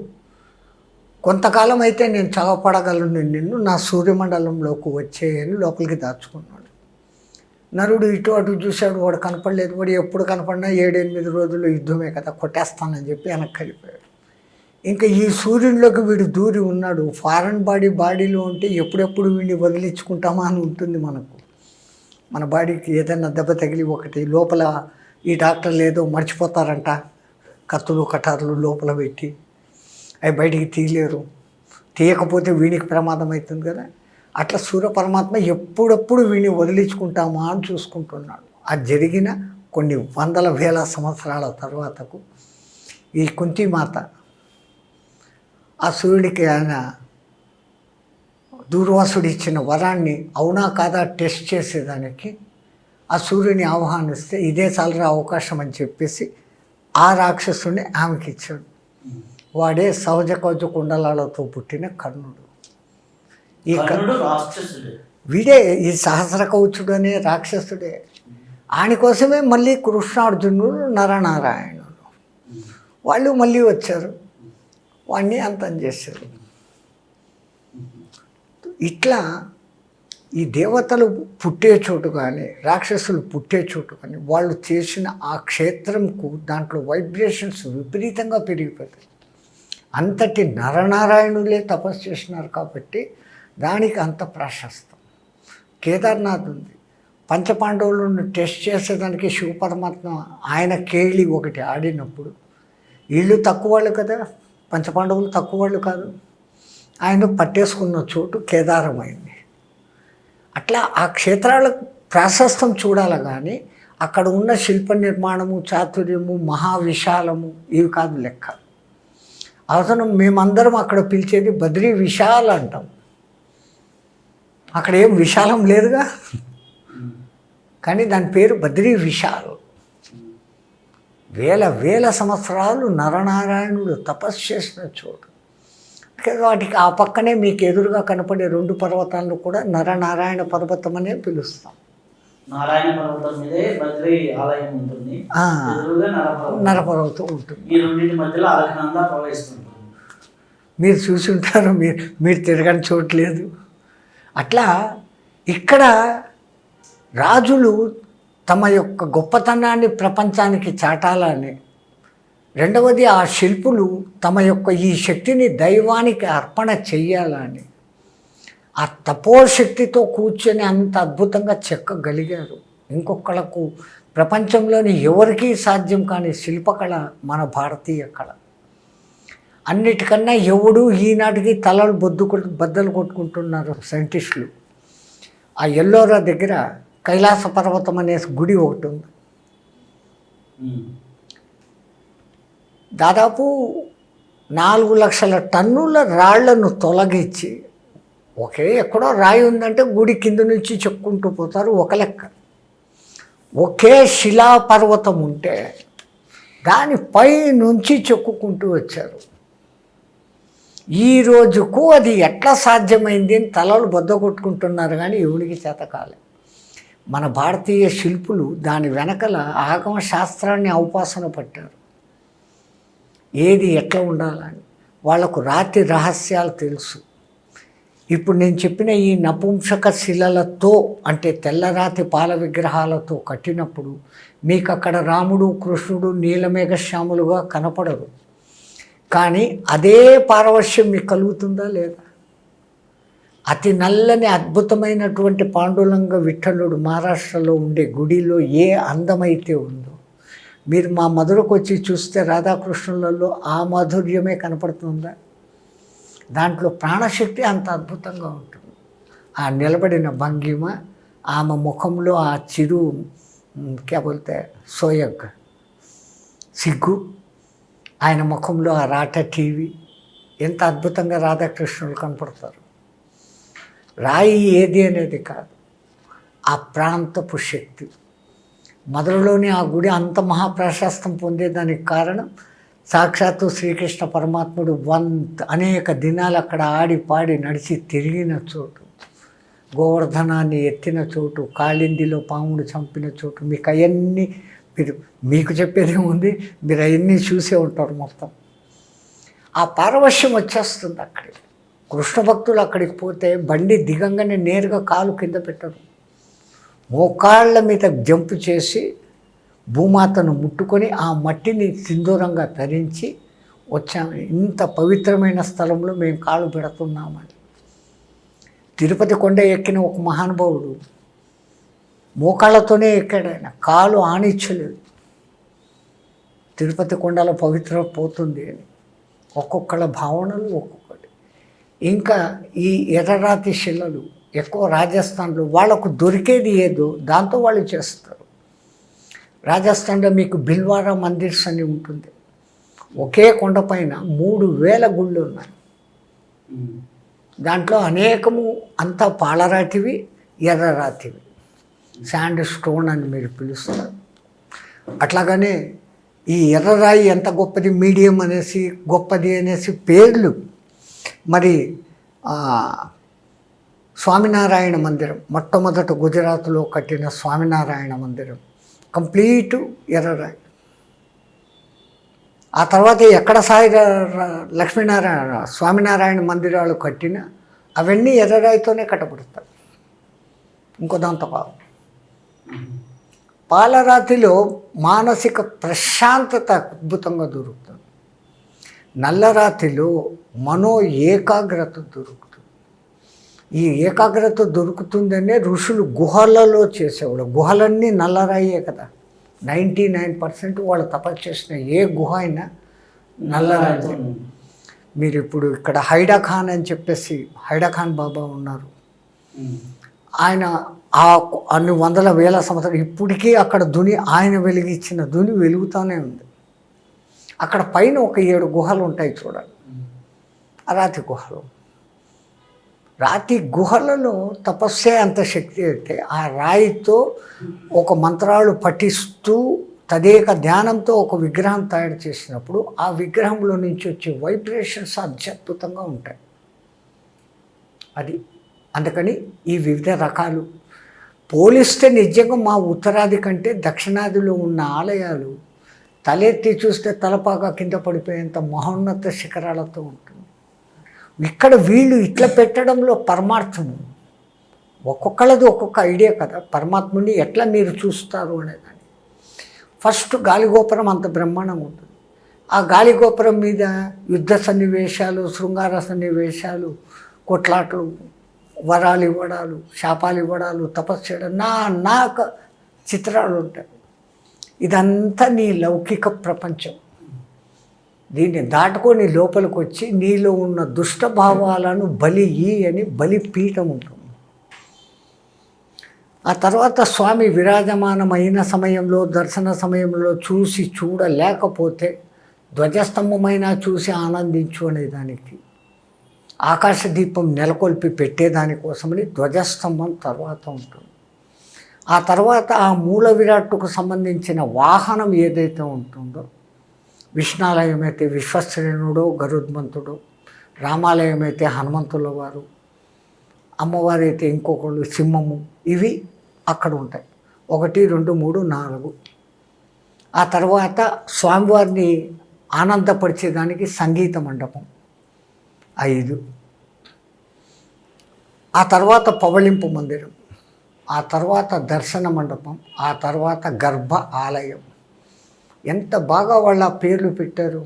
కొంతకాలం అయితే నేను చావపడగలను నిన్ను, నా సూర్యమండలంలోకి వచ్చేయని లోపలికి దాచుకున్నాడు. నరుడు ఇటు అటు చూశాడు, వాడు కనపడలేదు. వాడు ఎప్పుడు కనపడినా 7-8 రోజుల్లో యుద్ధమే కదా, కొట్టేస్తానని చెప్పి వెనక్కి వెళ్ళిపోయాడు. ఇంకా ఈ సూర్యునిలోకి వీడు దూరి ఉన్నాడు. ఫారెన్ బాడీలో ఉంటే ఎప్పుడెప్పుడు వీడిని వదిలించుకుంటామా అని ఉంటుంది మనకు. మన బాడీకి ఏదైనా దెబ్బ తగిలి ఒకటి లోపల ఈ డాక్టర్లు ఏదో మర్చిపోతారంట, కత్తులు కటార్లు లోపల పెట్టి అవి బయటికి తీయలేరు, తీయకపోతే వీనికి ప్రమాదం అవుతుంది కదా. అట్లా సూర్య పరమాత్మ ఎప్పుడప్పుడు వీడిని వదిలించుకుంటామా అని చూసుకుంటున్నాడు. అది జరిగిన కొన్ని 100,000 సంవత్సరాల తర్వాతకు ఈ కుంతిమాత ఆ సూర్యుడికి ఆయన దూర్వాసుడు ఇచ్చిన వరాన్ని అవునా కాదా టెస్ట్ చేసేదానికి ఆ సూర్యుని ఆహ్వానిస్తే ఇదే చాలరా అవకాశం అని చెప్పేసి ఆ రాక్షసుని ఆమెకి ఇచ్చాడు. వాడే సహజ కవచ కుండలాలతో పుట్టిన కర్ణుడు. ఈ వీడే ఈ సహస్ర కవచుడు అనే రాక్షసుడే. ఆయన కోసమే మళ్ళీ కృష్ణార్జునుడు నరనారాయణుడు వాళ్ళు మళ్ళీ వచ్చారు, వాడిని అంతం చేశారు. ఇట్లా ఈ దేవతలు పుట్టే చోటు కానీ రాక్షసులు పుట్టే చోటు కానీ వాళ్ళు చేసిన ఆ క్షేత్రంకు దాంట్లో వైబ్రేషన్స్ విపరీతంగా పెరిగిపోతాయి. అంతటి నరనారాయణులే తపస్సు చేసినారు కాబట్టి దానికి అంత ప్రాశస్తం. కేదార్నాథ్ ఉంది. పంచపాండవులను టెస్ట్ చేసేదానికి శివపరమాత్మ ఆయన కేళి ఒకటి ఆడినప్పుడు వీళ్ళు తక్కువ వాళ్ళు కదా, పంచపాండవులు తక్కువ వాళ్ళు కాదు, ఆయన పట్టేసుకున్న చోటు కేదారమైంది. అట్లా ఆ క్షేత్రాల ప్రాశస్తం చూడాలి కానీ అక్కడ ఉన్న శిల్ప నిర్మాణము, చాతుర్యము, మహావిశాలము ఇవి కాదు లెక్క. అవసరం మేమందరం అక్కడ పిలిచేది బద్రీ విశాల్ అంటాం. అక్కడ ఏం విశాలం లేదుగా, కానీ దాని పేరు బద్రీ విశాల్. వేల సంవత్సరాలు నరనారాయణుడు తపస్సు చేసిన చోటు. వాటికి ఆ పక్కనే మీకు ఎదురుగా కనపడే 2 పర్వతాలను కూడా నరనారాయణ పర్వతం అనే పిలుస్తాం. నారాయణ పర్వతం మీదే బద్రీ ఆలయం ఉంటుంది, నరపర్వతం ఉంటుంది. ఈ రెండింటి మధ్యలో అలకనంద ప్రవహిస్తుంది. మీరు చూసి ఉంటారు, మీరు తిరగని చోట్లేదు. అట్లా ఇక్కడ రాజులు తమ యొక్క గొప్పతనాన్ని ప్రపంచానికి చాటాలని, రెండవది ఆ శిల్పులు తమ యొక్క ఈ శక్తిని దైవానికి అర్పణ చెయ్యాలని ఆ తపోశక్తితో కూర్చొని అంత అద్భుతంగా చెక్కగలిగారు. ఇంకొకళ్ళకు ప్రపంచంలోని ఎవరికీ సాధ్యం కాని శిల్పకళ మన భారతీయ కళ. అన్నిటికన్నా ఎవడు ఈనాటికి తలలు బద్దలు కొట్టుకుంటున్నారు సైంటిస్టులు. ఆ ఎల్లోరా దగ్గర కైలాస పర్వతం అనే గుడి ఒకటి ఉంది. దాదాపు 4 లక్షల టన్నుల రాళ్లను తొలగించి ఎక్కడో రాయి ఉందంటే గుడి కింద నుంచి చెక్కుంటూ పోతారు ఒక లెక్క. ఒకే శిలాపర్వతం ఉంటే దానిపై నుంచి చెక్కుకుంటూ వచ్చారు. ఈ రోజుకు అది ఎట్లా సాధ్యమైంది అని తలలు బద్ద కొట్టుకుంటున్నారు కానీ ఎవరికి చేత కాలే. మన భారతీయ శిల్పులు దాని వెనకల ఆగమ శాస్త్రాన్ని ఔపాసన పట్టారు. ఏది ఎట్లా ఉండాలని వాళ్లకు రాతి రహస్యాలు తెలుసు. ఇప్పుడు నేను చెప్పిన ఈ నపుంసక శిలలతో అంటే తెల్లరాతి పాల విగ్రహాలతో కట్టినప్పుడు మీకు అక్కడ రాముడు కృష్ణుడు నీలమేఘశ్యాములుగా కనపడరు. కానీ అదే పారవశ్యం మీకు కలుగుతుందా లేదా? అతి నల్లని అద్భుతమైనటువంటి పాండురంగ విఠలుడు మహారాష్ట్రలో ఉండే గుడిలో ఏ అందమైతే ఉందో, మీరు మా మధురకు వచ్చి చూస్తే రాధాకృష్ణులలో ఆ మాధుర్యమే కనపడుతుందా? దాంట్లో ప్రాణశక్తి అంత అద్భుతంగా ఉంటుంది. ఆ నిలబడిన భంగిమ, ఆమె ముఖంలో ఆ చిరు కేబోల్తే సోయగ్ సిగ్గు, ఆయన ముఖంలో ఆ రాట టీవీ, ఎంత అద్భుతంగా రాధాకృష్ణులు కనపడతారు. రాయి ఏది అనేది కాదు, ఆ ప్రాంతపు శక్తి. మొదలులోని ఆ గుడి అంత మహాప్రశస్తం పొందేదానికి కారణం సాక్షాత్తు శ్రీకృష్ణ పరమాత్ముడు అనేక దినాలు అక్కడ ఆడి పాడి నడిచి తిరిగిన చోటు, గోవర్ధనాన్ని ఎత్తిన చోటు, కాళిందిలో పాముడు చంపిన చోటు. మీకు అవన్నీ మీకు చెప్పేది ఉంది, మీరు అవన్నీ చూసే ఉంటారు మొత్తం. ఆ పారవశ్యం వచ్చేస్తుంది అక్కడికి. కృష్ణ భక్తులు అక్కడికి పోతే బండి దిగంగానే నేరుగా కాలు కింద పెట్టరు, మోకాళ్ళ మీద జంపు చేసి భూమాతను ముట్టుకొని ఆ మట్టిని సింధూరంగా ధరించి వచ్చాము. ఇంత పవిత్రమైన స్థలంలో మేము కాలు పెడుతున్నామని. తిరుపతి కొండ ఎక్కిన ఒక మహానుభావుడు మోకాళ్ళతోనే ఎక్కాడు, ఆయన కాలు ఆనిచ్చలేదు. తిరుపతి కొండలో పవిత్రం పోతుంది అని ఒక్కొక్కళ్ళ భావనలు ఒక్కొక్కటి. ఇంకా ఈ ఎర్రరాతి శిలలు ఎక్కువ రాజస్థాన్లో వాళ్ళకు దొరికేది ఏదో దాంతో వాళ్ళు చేస్తారు. రాజస్థాన్లో మీకు బిల్వారా మందిర్స్ అని ఉంటుంది. ఒకే కొండపైన 3000 గుళ్ళు ఉన్నాయి. దాంట్లో అనేకము అంతా పాలరాతివి, ఎర్రరాతివి, శాండ్ స్టోన్ అని మీరు పిలుస్తారు. అట్లాగనే ఈ ఎర్రరాయి ఎంత గొప్పది, మీడియం అనేసి గొప్పది అనేసి పేర్లు. మరి స్వామినారాయణ మందిరం, మొట్టమొదట గుజరాత్లో కట్టిన స్వామినారాయణ మందిరం కంప్లీటు ఎర్రరాయి. ఆ తర్వాత ఎక్కడ సాయి లక్ష్మీనారాయణ స్వామినారాయణ మందిరాలు కట్టినా అవన్నీ ఎర్రరాయితోనే కట్టబడతాయి, ఇంకో దాంతో కాదు. పాలరాతిలో మానసిక ప్రశాంతత అద్భుతంగా దొరుకుతుంది. నల్లరాతిలో మనో ఏకాగ్రత దొరుకుతుంది. ఈ ఏకాగ్రత దొరుకుతుందనే ఋషులు గుహలలో చేసేవాడు. గుహలన్నీ నల్లరాయే కదా, 99% వాళ్ళు తపస్సు చేసిన ఏ గుహ అయినా నల్లరాయి. మీరు ఇప్పుడు ఇక్కడ హైడా ఖాన్ అని చెప్పేసి హైడా ఖాన్ బాబా ఉన్నారు. ఆయన అన్ని వందల వేల సంవత్సరాలు ఇప్పటికీ అక్కడ దుని, ఆయన వెలిగించిన దుని వెలుగుతూనే ఉంది. అక్కడ పైన ఒక 7 గుహలు ఉంటాయి చూడండి, రాతి గుహలు. రాతి గుహలలో తపస్సే అంత శక్తి అయితే ఆ రాయితో ఒక మంత్రాలు పఠిస్తూ తదేక ధ్యానంతో ఒక విగ్రహం తయారు చేసినప్పుడు ఆ విగ్రహంలో నుంచి వచ్చే వైబ్రేషన్స్ అత్యద్భుతంగా ఉంటాయి. అది అందుకని ఈ వివిధ రకాలు పోలిస్తే నిజంగా మా ఉత్తరాది కంటే దక్షిణాదిలో ఉన్న ఆలయాలు తలెత్తి చూస్తే తలపాగా కింద పడిపోయేంత మహోన్నత శిఖరాలతో ఉంటుంది. ఇక్కడ వీళ్ళు ఇట్లా పెట్టడంలో పరమార్థము, ఒక్కొక్కళ్ళది ఒక్కొక్క ఐడియా కదా. పరమాత్ముని ఎట్లా మీరు చూస్తారు అనేదాన్ని. ఫస్ట్ గాలిగోపురం అంత బ్రహ్మాండంగా ఉంటుంది. ఆ గాలిగోపురం మీద యుద్ధ సన్నివేశాలు, శృంగార సన్నివేశాలు, కొట్లాట్లు, వరాలు ఇవ్వడాలు, శాపాలు ఇవ్వడాలు, తపస్సు చేయడం, నాక చిత్రాలు ఉంటాయి. ఇదంతా నీ లౌకిక ప్రపంచం. దీన్ని దాటుకొని లోపలికి వచ్చి నీలో ఉన్న దుష్ట భావాలను బలి అని బలిపీఠం ఉంటుంది. ఆ తర్వాత స్వామి విరాజమానమైన సమయంలో, దర్శన సమయంలో చూసి చూడలేకపోతే ధ్వజస్తంభమైనా చూసి ఆనందించు అనేదానికి ఆకాశదీపం నెలకొల్పి పెట్టేదానికోసమని ధ్వజస్తంభం తర్వాత ఉంటుంది. ఆ తర్వాత ఆ మూల విరాట్టుకు సంబంధించిన వాహనం ఏదైతే ఉంటుందో, విష్ణాలయం అయితే విశ్వశ్రేణుడో గరుత్మంతుడో, రామాలయం అయితే హనుమంతుల వారు, అమ్మవారు అయితే ఇంకొకళ్ళు సింహము, ఇవి అక్కడ ఉంటాయి. 1, 2, 3, 4. ఆ తర్వాత స్వామివారిని ఆనందపరిచేదానికి సంగీత మండపం 5. ఆ తర్వాత పవళింపు మందిరం, ఆ తర్వాత దర్శన మండపం, ఆ తర్వాత గర్భ ఆలయం. ఎంత బాగా వాళ్ళ పేర్లు పెట్టారు.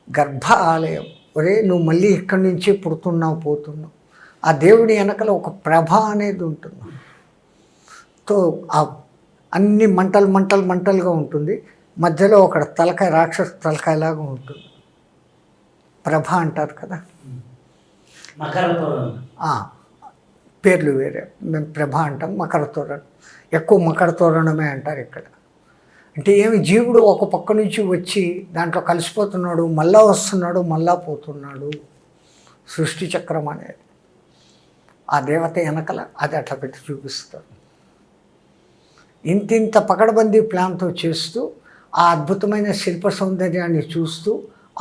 గర్భ ఆలయం, ఒరే నువ్వు మళ్ళీ ఇక్కడి నుంచి పుడుతున్నావు పోతున్నావు. ఆ దేవుడి వెనకల ఒక ప్రభ అనేది ఉంటుంది. తో అన్ని మంటలుగా ఉంటుంది. మధ్యలో ఒక తలకాయ, రాక్షస తలకాయలాగా ఉంటుంది. ప్రభ అంటారు కదా, మకర తోరణం. పేర్లు వేరే. మేము ప్రభ అంటాం, మకర తోరణం. ఎక్కువ మకర తోరణమే అంటారు ఇక్కడ. అంటే ఏమి, జీవుడు ఒక పక్క నుంచి వచ్చి దాంట్లో కలిసిపోతున్నాడు, మళ్ళా వస్తున్నాడు, మళ్ళా పోతున్నాడు. సృష్టి చక్రం అనేది ఆ దేవత వెనకల అది అట్లా పెట్టి చూపిస్తారు. ఇంతింత పకడ్బందీ ప్లాన్తో చేస్తూ ఆ అద్భుతమైన శిల్ప సౌందర్యాన్ని చూస్తూ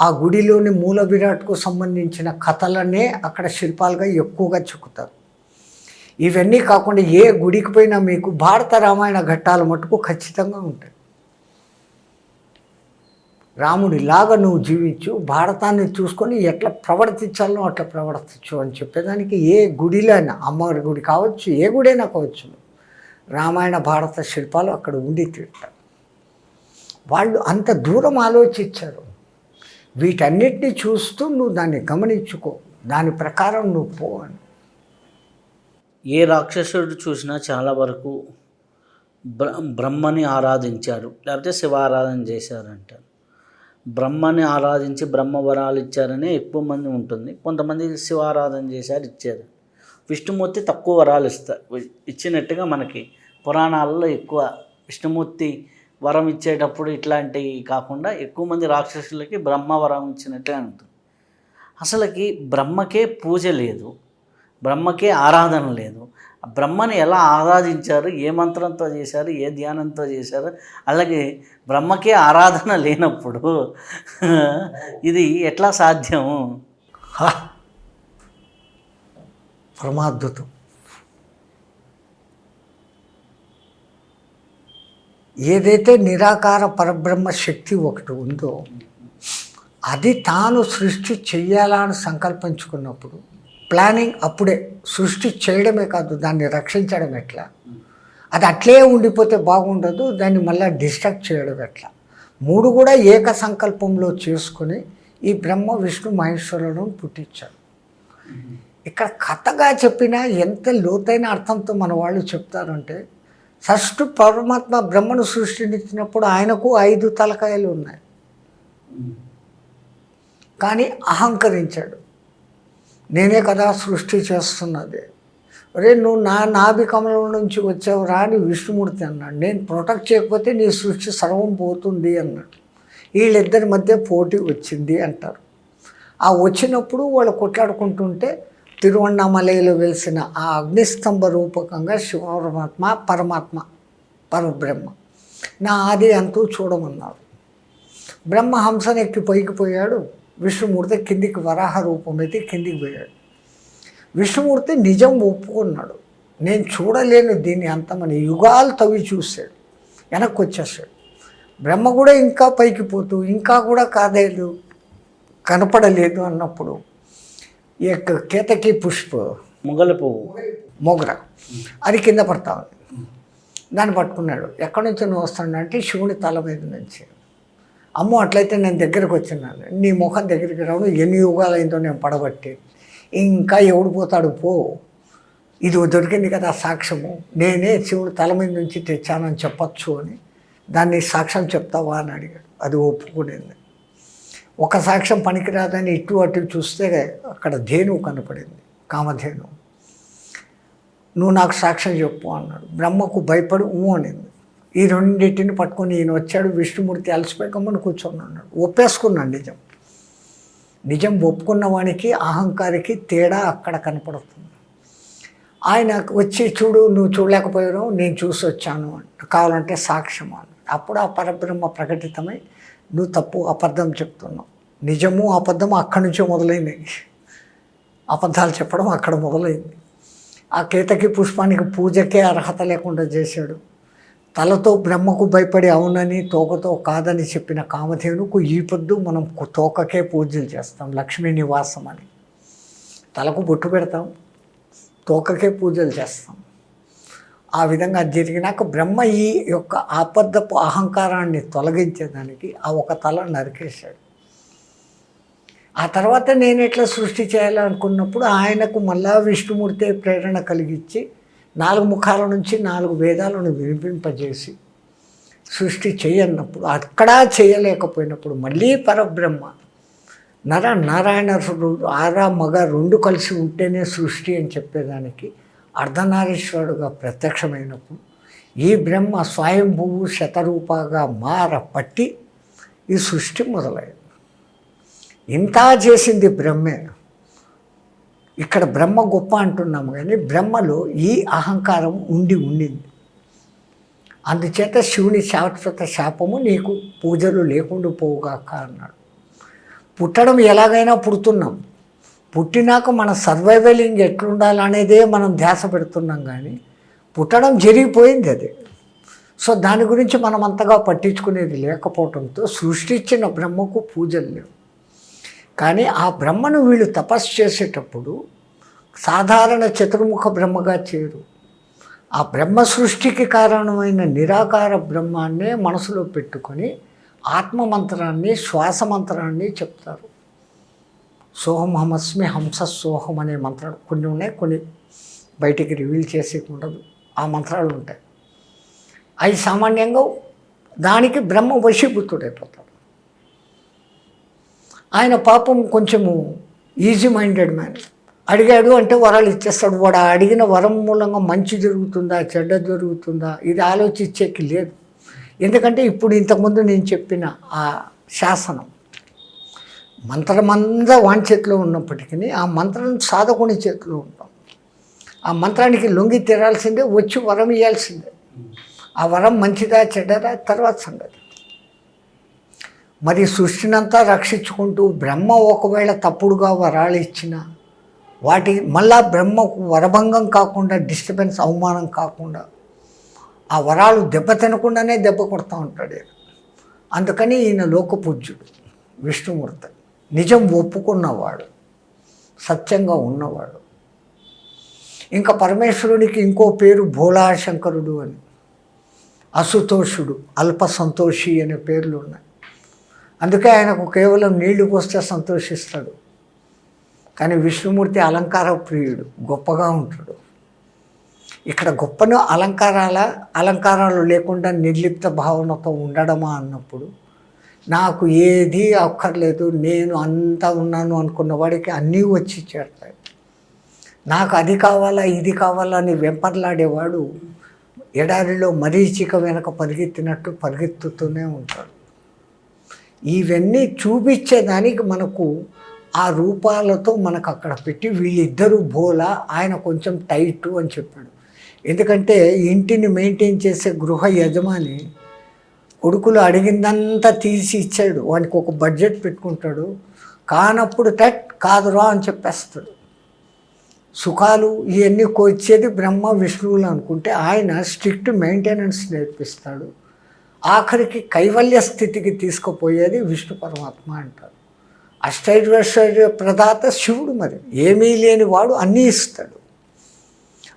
ఆ గుడిలోని మూల విరాట్కు సంబంధించిన కథలనే అక్కడ శిల్పాలుగా ఎక్కువగా చెక్కుతారు. ఇవన్నీ కాకుండా ఏ గుడికి పోయినా మీకు భారత రామాయణ ఘట్టాల మటుకు ఖచ్చితంగా ఉంటాయి. రాముడిలాగా నువ్వు జీవించు, భారతాన్ని చూసుకొని ఎట్లా ప్రవర్తించాలో అట్లా ప్రవర్తించు అని చెప్పేదానికి ఏ గుడిలో అయినా, అమ్మవారి గుడి కావచ్చు, ఏ గుడైనా కావచ్చు, రామాయణ భారత శిల్పాలు అక్కడ ఉండి తీరుతారు. వాళ్ళు అంత దూరం ఆలోచించారు. వీటన్నిటిని చూస్తూ నువ్వు దాన్ని గమనించుకో, దాని ప్రకారం నువ్వు పో అని. ఏ రాక్షసుడు చూసినా చాలా వరకు బ్రహ్మని ఆరాధించారు, లేకపోతే శివ ఆరాధన చేశారంటారు. బ్రహ్మని ఆరాధించి బ్రహ్మ వరాలు ఇచ్చారనే ఎక్కువ మంది ఉంటుంది. కొంతమంది శివ ఆరాధన చేశారు, ఇచ్చారు. విష్ణుమూర్తి తక్కువ వరాలు ఇచ్చినట్టుగా మనకి పురాణాలలో ఎక్కువ విష్ణుమూర్తి వరం ఇచ్చేటప్పుడు ఇట్లాంటివి కాకుండా ఎక్కువ మంది రాక్షసులకి బ్రహ్మ వరం ఇచ్చినట్టుగా ఉంటుంది. అసలుకి బ్రహ్మకే పూజ లేదు, బ్రహ్మకే ఆరాధన లేదు. బ్రహ్మని ఎలా ఆరాధించారు, ఏ మంత్రంతో చేశారు, ఏ ధ్యానంతో చేశారు? అలాగే బ్రహ్మకే ఆరాధన లేనప్పుడు ఇది ఎట్లా సాధ్యము? పరమాద్భుతం. ఏదైతే నిరాకార పరబ్రహ్మ శక్తి ఒకటి ఉందో అది తాను సృష్టి చెయ్యాలని సంకల్పించుకున్నప్పుడు ప్లానింగ్ అప్పుడే, సృష్టి చేయడమే కాదు దాన్ని రక్షించడం ఎట్లా, అది అట్లే ఉండిపోతే బాగుండదు, దాన్ని మళ్ళీ డిస్ట్రక్ట్ చేయడం ఎట్లా, మూడు కూడా ఏక సంకల్పంలో చేసుకుని ఈ బ్రహ్మ విష్ణు మహేశ్వరులను పుట్టించాడు. ఇక్కడ కథగా చెప్పినా ఎంత లోతైన అర్థంతో మన వాళ్ళు చెప్తారంటే, ఫస్ట్ పరమాత్మ బ్రహ్మను సృష్టించినప్పుడు ఆయనకు 5 తలకాయలు ఉన్నాయి, కానీ అహంకరించాడు. నేనే కదా సృష్టి చేస్తున్నది, అరే నువ్వు నా నాభి కమలం నుంచి వచ్చావు రా అని విష్ణుమూర్తి అన్నాడు. నేను ప్రొటెక్ట్ చేయకపోతే నీ సృష్టి సర్వం పోతుంది అన్నాడు. వీళ్ళిద్దరి మధ్య పోటీ వచ్చింది అంటారు. ఆ వచ్చినప్పుడు వాళ్ళు కొట్లాడుకుంటుంటే తిరువణ్ణామలైలో వెలిసిన ఆ అగ్నిస్తంభ రూపకంగా శివపరమాత్మ, పరమాత్మ, పరబ్రహ్మ నా ఆది అంతూ చూడమన్నారు. బ్రహ్మ హంసను ఎక్కి పైకి పోయాడు, విష్ణుమూర్తి కిందికి వరాహ రూపం అయితే కిందికి పోయాడు. విష్ణుమూర్తి నిజం ఒప్పుకున్నాడు, నేను చూడలేను దీన్ని అంతమని. యుగాలు తవ్వి చూశాడు, వెనక్కి వచ్చేసాడు. బ్రహ్మ కూడా ఇంకా పైకి పోతూ ఇంకా కూడా కాదేదు కనపడలేదు అన్నప్పుడు ఈ యొక్క కేతకి పుష్ప మొగల పువ్వు, మొగర అది కింద పడతా ఉంది. దాన్ని పట్టుకున్నాడు. ఎక్కడి నుంచి నువ్వు వస్తాడంటే శివుని తల మీద నుంచి. అమ్మో అట్లయితే నేను దగ్గరికి వచ్చినాను, నీ ముఖం దగ్గరికి రావడం ఎన్ని యుగాలైందో నేను పడబట్టి, ఇంకా ఎవడు పోతాడు పో, ఇది దొరికింది కదా సాక్ష్యము, నేనే శివుడు తల మీద నుంచి తెచ్చానని చెప్పచ్చు అని. దాన్ని సాక్ష్యం చెప్తావా అని అడిగాడు. అది ఒప్పుకునేది. ఒక సాక్ష్యం పనికిరాదని ఇటు అటు చూస్తే అక్కడ ధేనువు కనపడింది, కామధేనువు. నువ్వు నాకు సాక్ష్యం చెప్పు అన్నాడు. బ్రహ్మకు భయపడి అనింది. ఈ రెండింటిని పట్టుకొని ఈయన వచ్చాడు. విష్ణుమూర్తి అలసిపోయి గమ్మని కూర్చొని ఉన్నాడు. ఒప్పేసుకున్నాడు. నిజం ఒప్పుకున్న వానికి అహంకారికి తేడా అక్కడ కనపడుతుంది. ఆయన వచ్చి చూడు నువ్వు చూడలేకపోయావు, నేను చూసి వచ్చాను కావాలంటే సాక్ష్యం అన్నాడు. అప్పుడు ఆ పరబ్రహ్మ ప్రకటితమై నువ్వు తప్పు అబద్ధం చెప్తున్నావు. నిజము అబద్ధము అక్కడి నుంచే మొదలైంది. అబద్ధాలు చెప్పడం అక్కడ మొదలైంది. ఆ కేతకి పుష్పానికి పూజకే అర్హత లేకుండా చేశాడు. తలతో బ్రహ్మకు భయపడి అవునని తోకతో కాదని చెప్పిన కామధేనుకు ఈ పొద్దు మనం తోకకే పూజలు చేస్తాం, లక్ష్మీ నివాసం అని. తలకు బొట్టు పెడతాం, తోకకే పూజలు చేస్తాం. ఆ విధంగా జరిగినాక బ్రహ్మ ఈ యొక్క అబద్ధపు అహంకారాన్ని తొలగించేదానికి ఆ ఒక తల నరికేశాడు. ఆ తర్వాత నేను ఎట్లా సృష్టి చేయాలనుకున్నప్పుడు ఆయనకు మళ్ళా విష్ణుమూర్తి ప్రేరణ కలిగించి 4 ముఖాల నుంచి 4 వేదాలను వినిపింపజేసి సృష్టి చేయన్నప్పుడు అక్కడా చేయలేకపోయినప్పుడు మళ్ళీ పరబ్రహ్మ నారాయణుడు మగ 2 కలిసి ఉంటేనే సృష్టి అని చెప్పేదానికి అర్ధనారీశ్వరుడుగా ప్రత్యక్షమైనప్పుడు ఈ బ్రహ్మ స్వయంభువు శతరూపగా పట్టి ఈ సృష్టి మొదలైంది. ఇంత చేసింది బ్రహ్మే. ఇక్కడ బ్రహ్మ గొప్ప అంటున్నాము కానీ బ్రహ్మలో ఈ అహంకారం ఉండింది. అందుచేత శివుని శాశ్వత శాపము నీకు పూజలు లేకుండా పోవుగాక అన్నాడు. పుట్టడం ఎలాగైనా పుడుతున్నాం, పుట్టినాక మన సర్వైవలింగ్ ఎట్లుండాలనేదే మనం ధ్యాస పెడుతున్నాం కానీ పుట్టడం జరిగిపోయింది అది. సో దాని గురించి మనం అంతగా పట్టించుకునేది లేకపోవడంతో సృష్టించిన బ్రహ్మకు పూజలు లేవు. కానీ ఆ బ్రహ్మను వీళ్ళు తపస్సు చేసేటప్పుడు సాధారణ చతుర్ముఖ బ్రహ్మగా చేయరు. ఆ బ్రహ్మ సృష్టికి కారణమైన నిరాకార బ్రహ్మాన్నే మనసులో పెట్టుకొని ఆత్మమంత్రాన్ని శ్వాస మంత్రాన్ని చెప్తారు. సోహమహమస్మి హంస సోహం అనే మంత్రాలు కొన్ని ఉన్నాయి, కొన్ని బయటికి రివీల్ చేసేది ఉండదు. ఆ మంత్రాలు ఉంటాయి. అవి సామాన్యంగా దానికి బ్రహ్మ వశీభూతుడైపోతాడు. ఆయన పాపం కొంచెము ఈజీ మైండెడ్ మ్యాన్. అడిగాడు అంటే వరాలు ఇచ్చేస్తాడు. వాడు అడిగిన వరం మూలంగా మంచి జరుగుతుందా చెడ్డ జరుగుతుందా ఇది ఆలోచించేకి లేదు. ఎందుకంటే ఇప్పుడు ఇంతకుముందు నేను చెప్పిన ఆ శాసనం మంత్రమంతా వాని చేతిలో ఉన్నప్పటికీ ఆ మంత్రం సాధకుని చేతిలో ఉంటాం. ఆ మంత్రానికి లొంగి తీరాల్సిందే, వచ్చి వరం ఇవ్వాల్సిందే. ఆ వరం మంచిదా చెడ్డదా తర్వాత సంగతి. మరి సృష్టినంతా రక్షించుకుంటూ బ్రహ్మ ఒకవేళ తప్పుడుగా వరాలు ఇచ్చినా వాటి మళ్ళా బ్రహ్మకు వరభంగం కాకుండా, డిస్టర్బెన్స్ అవమానం కాకుండా ఆ వరాలు దెబ్బ తినకుండానే దెబ్బ కొడతా ఉంటాడు. అందుకని ఈయన లోకపూజ్యుడు విష్ణుమూర్తి, నిజం ఒప్పుకున్నవాడు, సత్యంగా ఉన్నవాడు. ఇంకా పరమేశ్వరుడికి ఇంకో పేరు భోళాశంకరుడు అని, అసుతోషుడు, అల్ప సంతోషి అనే పేర్లు ఉన్నాయి. అందుకే ఆయనకు కేవలం నీళ్లు పోస్తే సంతోషిస్తాడు. కానీ విష్ణుమూర్తి అలంకార ప్రియుడు, గొప్పగా ఉంటాడు. ఇక్కడ గొప్పను అలంకారాలు లేకుండా నిర్లిప్త భావనతో ఉండడమా అన్నప్పుడు నాకు ఏది అక్కర్లేదు, నేను అంతా ఉన్నాను అనుకున్న వాడికి అన్నీ వచ్చి చేరతాయి. నాకు అది కావాలా ఇది కావాలా అని వెంపర్లాడేవాడు ఎడారిలో మరీచిక వెనక పరిగెత్తినట్టు పరిగెత్తుతూనే ఉంటాడు. ఇవన్నీ చూపించేదానికి మనకు ఆ రూపాలతో మనకు అక్కడ పెట్టి వీళ్ళిద్దరూ బోలా, ఆయన కొంచెం టైటు అని చెప్పాడు. ఎందుకంటే ఇంటిని మెయింటైన్ చేసే గృహ యజమాని కొడుకులు అడిగిందంతా తీసి ఇచ్చాడు. వానికి ఒక బడ్జెట్ పెట్టుకుంటాడు, కానప్పుడు కాదురా అని చెప్పేస్తాడు. సుఖాలు ఇవన్నీ కోర్చేది బ్రహ్మ విష్ణువులు అనుకుంటే ఆయన స్ట్రిక్ట్ మెయింటెనెన్స్ నేర్పిస్తాడు. ఆఖరికి కైవల్య స్థితికి తీసుకుపోయేది విష్ణు పరమాత్మ అంటారు. అష్టైశ్వర్య ప్రదాత శివుడు. మరి ఏమీ లేని వాడు అన్నీ ఇస్తాడు.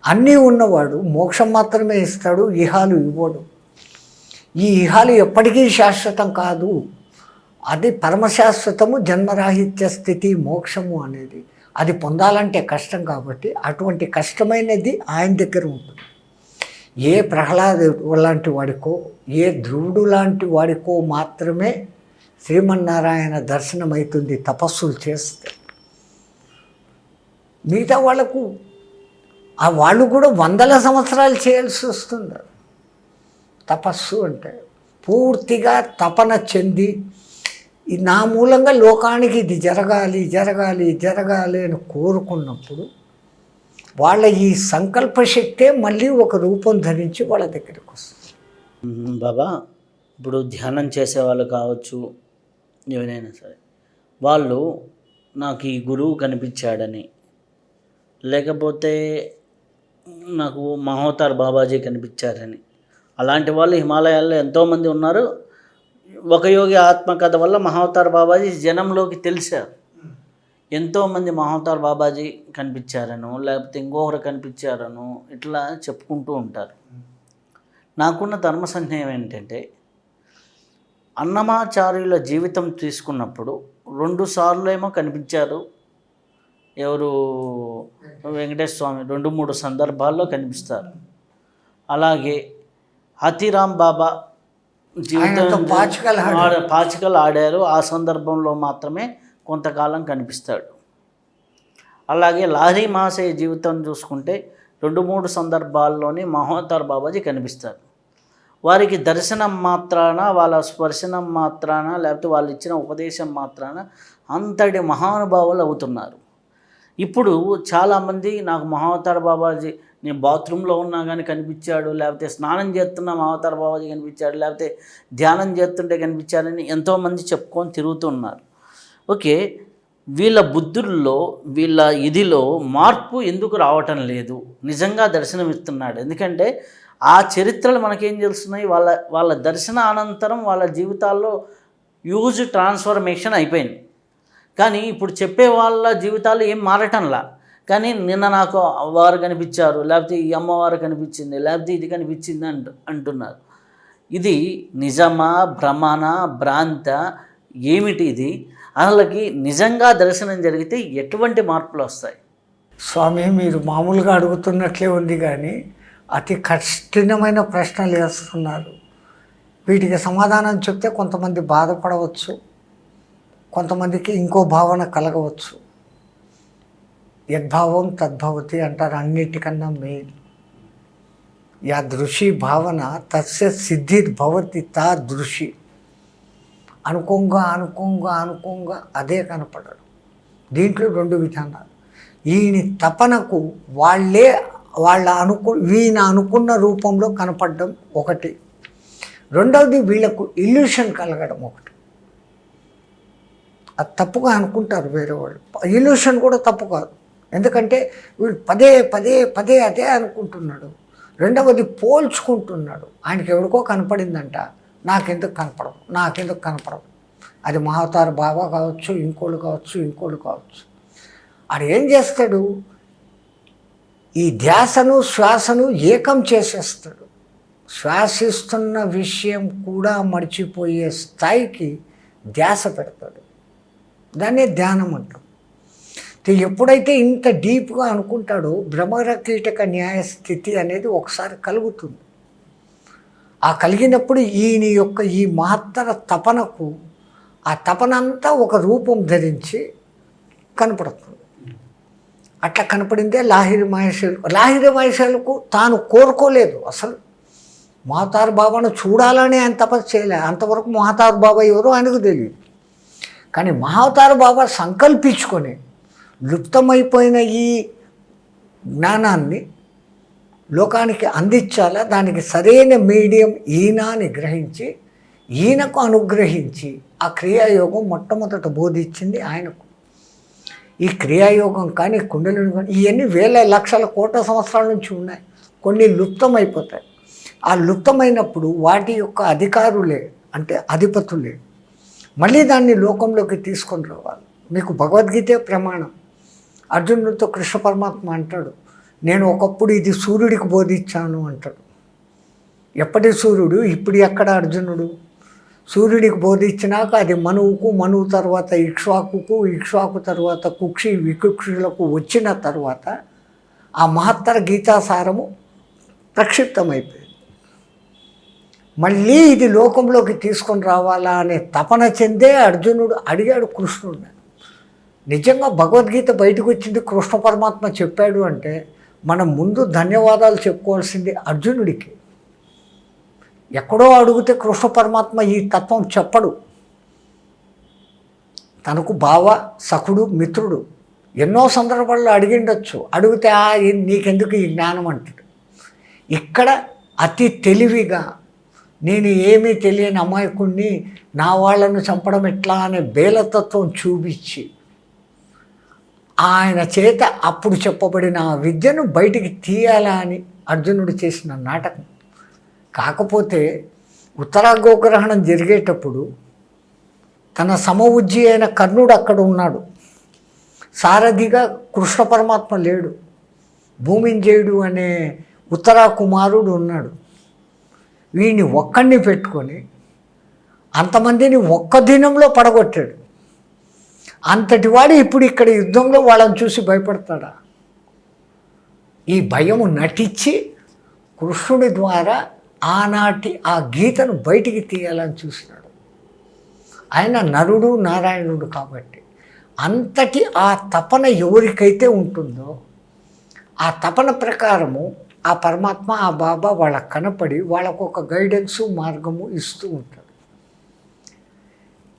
అన్నీ ఉన్నవాడు మోక్షం మాత్రమే ఇస్తాడు, ఇహాలు ఇవ్వడు. ఈ ఇహాలు ఎప్పటికీ శాశ్వతం కాదు. అది పరమశాశ్వతము, జన్మరాహిత్య స్థితి మోక్షము అనేది. అది పొందాలంటే కష్టం కాబట్టి అటువంటి కష్టమైనది ఆయన దగ్గర ఉంటుంది. ఏ ప్రహ్లాదుడు లాంటి వాడికో, ఏ ధ్రువుడు లాంటి వాడికో మాత్రమే శ్రీమన్నారాయణ దర్శనమవుతుంది తపస్సులు చేస్తే. మిగతా వాళ్ళకు వాళ్ళు కూడా వందల సంవత్సరాలు చేయాల్సి వస్తుంది తపస్సు అంటే. పూర్తిగా తపన చెంది నా మూలంగా లోకానికి ఇది జరగాలి జరగాలి జరగాలి అని కోరుకున్నప్పుడు వాళ్ళ ఈ సంకల్ప శక్తే మళ్ళీ ఒక రూపం ధరించి వాళ్ళ దగ్గరికి వస్తుంది. బాబా, ఇప్పుడు ధ్యానం చేసేవాళ్ళు కావచ్చు, ఎవరైనా సరే, వాళ్ళు నాకు ఈ గురువు కనిపించాడని, లేకపోతే నాకు మహోతార్ బాబాజీ కనిపించారని, అలాంటి వాళ్ళు హిమాలయాల్లో ఎంతోమంది ఉన్నారు. ఒక యోగి ఆత్మకథ వల్ల మహోతార్ బాబాజీ జనంలోకి తెలిసారు. ఎంతోమంది మహోతార్ బాబాజీ కనిపించారను, లేకపోతే ఇంకొకరు కనిపించారను ఇట్లా చెప్పుకుంటూ ఉంటారు. నాకున్న ధర్మ సందేహం ఏంటంటే, అన్నమాచార్యుల జీవితం తీసుకున్నప్పుడు 2 సార్లు ఏమో కనిపించారు. ఎవరు? వెంకటేశ్వర స్వామి 2-3 సందర్భాల్లో కనిపిస్తారు. అలాగే హతీరాం బాబా ఆయనతో జీవితం పాచికలు ఆడారు. ఆ సందర్భంలో మాత్రమే కొంతకాలం కనిపిస్తాడు. అలాగే లాహిరి మహాశయ జీవితం చూసుకుంటే 2-3 సందర్భాల్లోనే మహోతార్ బాబాజీ కనిపిస్తారు. వారికి దర్శనం మాత్రాన, వాళ్ళ స్పర్శనం మాత్రాన, లేకపోతే వాళ్ళు ఇచ్చిన ఉపదేశం మాత్రాన అంతటి మహానుభావులు అవుతున్నారు. ఇప్పుడు చాలామంది నాకు మహావతార్ బాబాజీ, నేను బాత్రూంలో ఉన్నా కానీ కనిపించాడు, లేకపోతే స్నానం చేస్తున్న మహావతార్ బాబాజీ కనిపించాడు, లేకపోతే ధ్యానం చేస్తుంటే కనిపించాడని ఎంతోమంది చెప్పుకొని తిరుగుతున్నారు. ఓకే, వీళ్ళ బుద్ధుల్లో, వీళ్ళ ఇదిలో మార్పు ఎందుకు రావటం లేదు? నిజంగా దర్శనం ఇస్తున్నాడు. ఎందుకంటే ఆ చరిత్రలు మనకేం తెలుస్తున్నాయి? వాళ్ళ దర్శన అనంతరం వాళ్ళ జీవితాల్లో హ్యూజ్ ట్రాన్స్ఫర్మేషన్ అయిపోయింది. కానీ ఇప్పుడు చెప్పే వాళ్ళ జీవితాలు ఏం మారటంలా. కానీ నిన్న నాకు వారు కనిపించారు, లేకపోతే ఈ అమ్మవారు కనిపించింది, లేకపోతే ఇది కనిపించింది అంటున్నారు. ఇది నిజమా, భ్రమణ, భ్రాంత, ఏమిటి ఇది? వాళ్ళకి నిజంగా దర్శనం జరిగితే ఎటువంటి మార్పులు వస్తాయి? స్వామి, మీరు మామూలుగా అడుగుతున్నట్లే ఉంది, కానీ అతి కఠినమైన ప్రశ్నలు వేస్తున్నారు. వీటికి సమాధానం చెప్తే కొంతమంది బాధపడవచ్చు, కొంతమందికి ఇంకో భావన కలగవచ్చు. యద్భావం తద్భవతి అంటారు. అన్నిటికన్నా మెయిన్ యా దృషి భావన తస్య సిద్ధిర్భవతి తా దృషి. అనుకోంగా అదే కనపడడం. దీంట్లో 2 విధానాలు. ఈయన తపనకు ఈయన అనుకున్న రూపంలో కనపడడం ఒకటి. రెండవది వీళ్ళకు ఇల్యూషన్ కలగడం ఒకటి. అది తప్పుగా అనుకుంటారు వేరే వాళ్ళు. ఇల్యూషన్ కూడా తప్పు కాదు, ఎందుకంటే వీడు పదే అదే అనుకుంటున్నాడు. రెండవది పోల్చుకుంటున్నాడు. ఆయనకి ఎవరికో కనపడిందంట, నాకెందుకు కనపడదు. అది మహావతార్ బాబా కావచ్చు, ఇంకోళ్ళు కావచ్చు. ఆడు ఏం చేస్తాడు? ఈ ధ్యాసను శ్వాసను ఏకం చేసేస్తాడు. శ్వాసిస్తున్న విషయం కూడా మర్చిపోయే స్థాయికి ధ్యాస పెడతాడు. దాన్నే ధ్యానం అంటాం. ఎప్పుడైతే ఇంత డీప్గా అనుకుంటాడో భ్రమరకీటక న్యాయస్థితి అనేది ఒకసారి కలుగుతుంది. ఆ కలిగినప్పుడు ఈయన యొక్క ఈ మహత్తర తపనకు, ఆ తపనంతా ఒక రూపం ధరించి కనపడుతుంది. అట్లా కనపడిందే లాహిరి మహేశ్వరులకు తాను కోరుకోలేదు అసలు. మహతార్ బాబాను చూడాలని ఆయన తపస్సు చేయలేదు. అంతవరకు మహతార్ బాబా ఎవరో ఆయనకు తెలియదు. కానీ మహావతార్ బాబా సంకల్పించుకొని లుప్తమైపోయిన ఈ జ్ఞానాన్ని లోకానికి అందించాలా, దానికి సరైన మీడియం ఈయన అని గ్రహించి, ఈయనకు అనుగ్రహించి ఆ క్రియాయోగం మొట్టమొదట బోధించింది ఆయనకు. ఈ క్రియాయోగం కానీ, కుండలిని కానీ, ఇవన్నీ వేల లక్షల కోట్ల సంవత్సరాల నుంచి ఉన్నాయి. కొన్ని లుప్తమైపోతాయి. ఆ లుప్తమైనప్పుడు వాటి యొక్క అధికారులే, అంటే అధిపతులే, మళ్ళీ దాన్ని లోకంలోకి తీసుకొని రావాలి. మీకు భగవద్గీతే ప్రమాణం. అర్జునుడితో కృష్ణ పరమాత్మ అంటాడు, నేను ఒకప్పుడు ఇది సూర్యుడికి బోధించాను అంటాడు. ఎప్పటి సూర్యుడు? ఇప్పుడు ఎక్కడ అర్జునుడు? సూర్యుడికి బోధించినాక అది మనువుకు, మనువు తర్వాత ఇక్ష్వాకుకు, ఇక్ష్వాకు తర్వాత కుక్షి వికుక్షులకు వచ్చిన తర్వాత ఆ మహత్తర గీతాసారము ప్రక్షిప్తమైపోయింది. మళ్ళీ ఇది లోకంలోకి తీసుకొని రావాలా అనే తపన చెందే అర్జునుడు అడిగాడు కృష్ణుడిని. నిజంగా భగవద్గీత బయటకు వచ్చింది కృష్ణ పరమాత్మ చెప్పాడు అంటే మనం ముందు ధన్యవాదాలు చెప్పుకోవాల్సింది అర్జునుడికి. ఎక్కడో అడిగితే కృష్ణ పరమాత్మ ఈ తత్వం చెప్పడు. తనకు బావ, సఖుడు, మిత్రుడు ఎన్నో సందర్భాల్లో అడిగిండొచ్చు. అడిగితే నీకెందుకు ఈ జ్ఞానం అంటాడు. ఇక్కడ అతి తెలివిగా నేను ఏమీ తెలియని అమాయకుణ్ణి, నా వాళ్ళను చంపడం ఎట్లా అనే బేలతత్వం చూపించి ఆయన చేత అప్పుడు చెప్పబడిన ఆ విద్యను బయటికి తీయాలా అని అర్జునుడు చేసిన నాటకం. కాకపోతే ఉత్తరాగోగ్రహణం జరిగేటప్పుడు తన సమవుజ్జి అయిన కర్ణుడు అక్కడ ఉన్నాడు. సారథిగా కృష్ణ పరమాత్మ లేడు. భూమింజయుడు అనే ఉత్తరా కుమారుడు ఉన్నాడు. వీడిని ఒక్కడిని పెట్టుకొని అంతమందిని ఒక్క దినంలో పడగొట్టాడు. అంతటి వాడు ఇప్పుడు ఇక్కడ యుద్ధంలో వాళ్ళని చూసి భయపడతాడా? ఈ భయము నటించి కృష్ణుడి ద్వారా ఆనాటి ఆ గీతను బయటికి తీయాలని చూసినాడు. ఆయన నరుడు నారాయణుడు కాబట్టి అంతటి ఆ తపన ఎవరికైతే ఉంటుందో ఆ తపన ప్రకారము ఆ పరమాత్మ ఆ బాబా వాళ్ళకు కనపడి వాళ్ళకు ఒక గైడెన్సు మార్గము ఇస్తూ ఉంటాడు.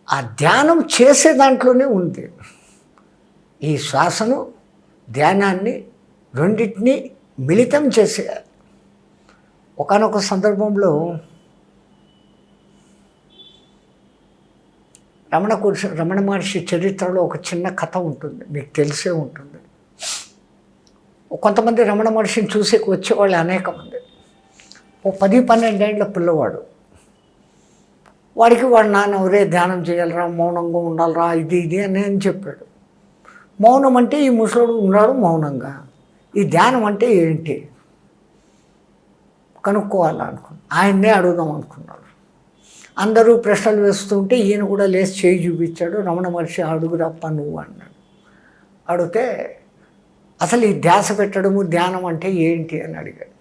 ఆ ధ్యానం చేసే దాంట్లోనే ఉంది. ఈ శ్వాసను ధ్యానాన్ని రెండింటినీ మిళితం చేసేయాలి. ఒకానొక సందర్భంలో రమణ మహర్షి చరిత్రలో ఒక చిన్న కథ ఉంటుంది, మీకు తెలిసే ఉంటుంది. కొంతమంది రమణ మహర్షిని చూసేకి వచ్చేవాళ్ళు అనేక మంది. ఓ 10-12 ఏళ్ళ పిల్లవాడు, వాడికి వాడు నాన్న ఒరే ధ్యానం చేయాలరా, మౌనంగా ఉండాలరా, ఇది అని చెప్పాడు. మౌనం అంటే ఈ ముసలోడు ఉన్నాడు మౌనంగా, ఈ ధ్యానం అంటే ఏంటి కనుక్కోవాలనుకున్నాను. ఆయన్నే అడుగుదాం అనుకున్నాడు. అందరూ ప్రశ్నలు వేస్తుంటే ఈయన కూడా లేచి చేయి చూపించాడు. రమణ మహర్షి అడుగురప్ప నువ్వు అన్నాడు. అడిగితే అసలు ఈ ధ్యాస పెట్టడము ధ్యానం అంటే ఏంటి అని అడిగాడు.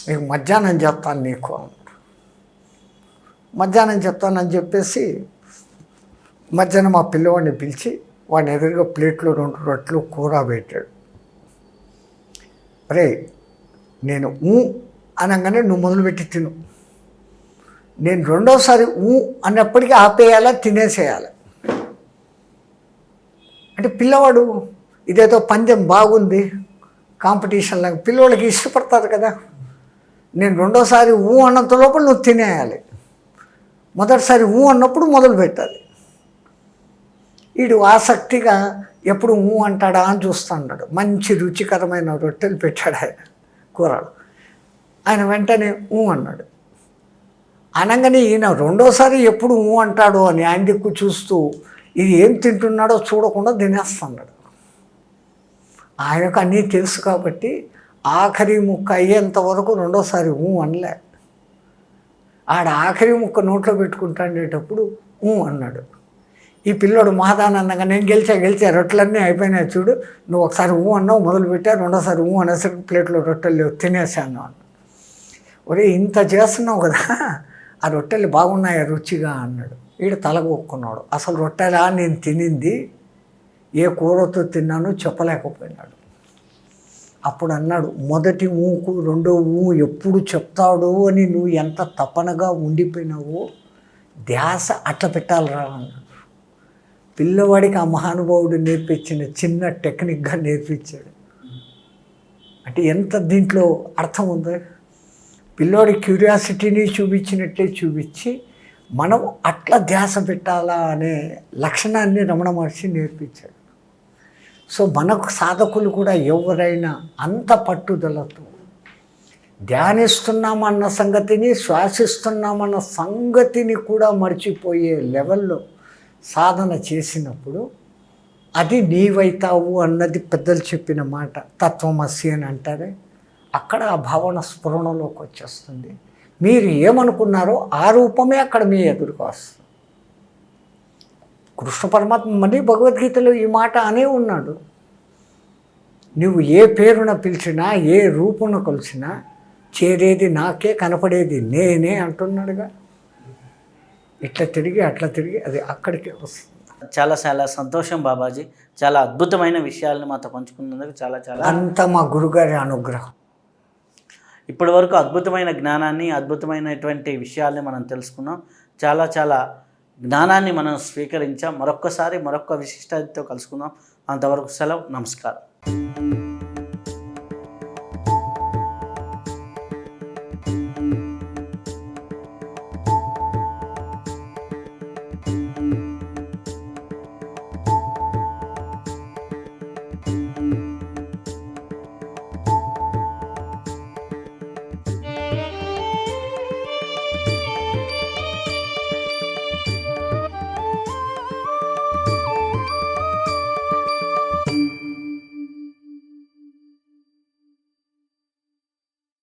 నీకు మధ్యాహ్నం చెప్తాను నీకు అన్నాడు. మధ్యాహ్నం చెప్తానని చెప్పేసి మధ్యాహ్నం మా పిల్లవాడిని పిలిచి వాడిని ఎదురుగా ప్లేట్లో 2 రొట్టెలు కూర పెట్టాడు. అరే నేను అనగానే నువ్వు మొదలుపెట్టి తిను, నేను రెండోసారి అన్నప్పటికీ ఆపేయాలా, తినేసేయాలి. అంటే పిల్లవాడు ఇదేదో పందెం బాగుంది కాంపిటీషన్ లాగా పిల్లవాళ్ళకి ఇష్టపడతారు కదా. నేను రెండోసారి అన్నంత లోపల నువ్వు తినేయాలి, మొదటిసారి అన్నప్పుడు మొదలు పెట్టాలి. వీడు ఆసక్తిగా ఎప్పుడు అంటాడా అని చూస్తున్నాడు. మంచి రుచికరమైన రొట్టెలు పెట్టాడు ఆయన, కూరలు. ఆయన వెంటనే అన్నాడు. అనగానే ఈయన రెండోసారి ఎప్పుడు అంటాడు అని ఆయన దిక్కు చూస్తూ ఇది ఏం తింటున్నాడో చూడకుండా తినేస్తున్నాడు. ఆయనకు అన్నీ తెలుసు కాబట్టి ఆఖరి ముక్క అయ్యేంత వరకు రెండోసారి అనలే. ఆఖరి ముక్క నోట్లో పెట్టుకుంటాడేటప్పుడు అన్నాడు. ఈ పిల్లోడు మహాదానందంగా నేను గెలిచా రొట్టెలన్నీ అయిపోయినాయి చూడు, నువ్వు ఒకసారి అన్నావు మొదలుపెట్టా, రెండోసారి అనేసరికి ప్లేట్లో రొట్టెలు లేవు తినేసాను అన్నాడు. ఒరే ఇంత చేస్తున్నావు కదా, ఆ రొట్టెలు బాగున్నాయా రుచిగా అన్నాడు. వీడు తలగొక్కున్నాడు. అసలు రొట్టెలా నేను తినింది ఏ కూరతో తిన్నానో చెప్పలేకపోయినాడు. అప్పుడు అన్నాడు, మొదటి ఊకు రెండో ఎప్పుడు చెప్తాడో అని నువ్వు ఎంత తపనగా ఉండిపోయినావో ధ్యాస అట్లా పెట్టాలిరా అన్నాడు. పిల్లవాడికి ఆ మహానుభావుడు నేర్పించిన చిన్న టెక్నిక్గా నేర్పించాడు. అంటే ఎంత దీంట్లో అర్థం ఉందో. పిల్లోడి క్యూరియాసిటీని చూపించినట్టే చూపించి మనం అట్లా ధ్యాస పెట్టాలా అనే లక్షణాన్ని రమణ మహర్షి నేర్పించాడు. సో మనకు సాధకులు కూడా ఎవరైనా అంత పట్టుదలతో ధ్యానిస్తున్నామన్న సంగతిని, శ్వాసిస్తున్నామన్న సంగతిని కూడా మర్చిపోయే లెవెల్లో సాధన చేసినప్పుడు అది నీవైతావు అన్నది పెద్దలు చెప్పిన మాట, తత్వమసి అని అంటారే. అక్కడ ఆ భావన స్ఫురణలోకి వచ్చేస్తుంది. మీరు ఏమనుకున్నారో ఆ రూపమే అక్కడ మీ ఎదురుకు వస్తుంది. కృష్ణ పరమాత్మ మళ్ళీ భగవద్గీతలో ఈ మాట అనే ఉన్నాడు. నువ్వు ఏ పేరున పిలిచినా, ఏ రూపున కొలిచినా చేరేది నాకే, కనపడేది నేనే అంటున్నాడుగా. ఇట్లా తిరిగి అట్లా తిరిగి అది అక్కడికే వస్తుంది. చాలా చాలా సంతోషం బాబాజీ, చాలా అద్భుతమైన విషయాలను మాతో పంచుకున్నందుకు చాలా అంత మా గురుగారి అనుగ్రహం. ఇప్పటి వరకు అద్భుతమైన జ్ఞానాన్ని, అద్భుతమైనటువంటి విషయాల్ని మనం తెలుసుకున్నాం. చాలా జ్ఞానాన్ని మనం స్వీకరించాం. మరొక్క విశిష్టతతో కలుసుకుందాం. అంతవరకు సెలవు, నమస్కారం.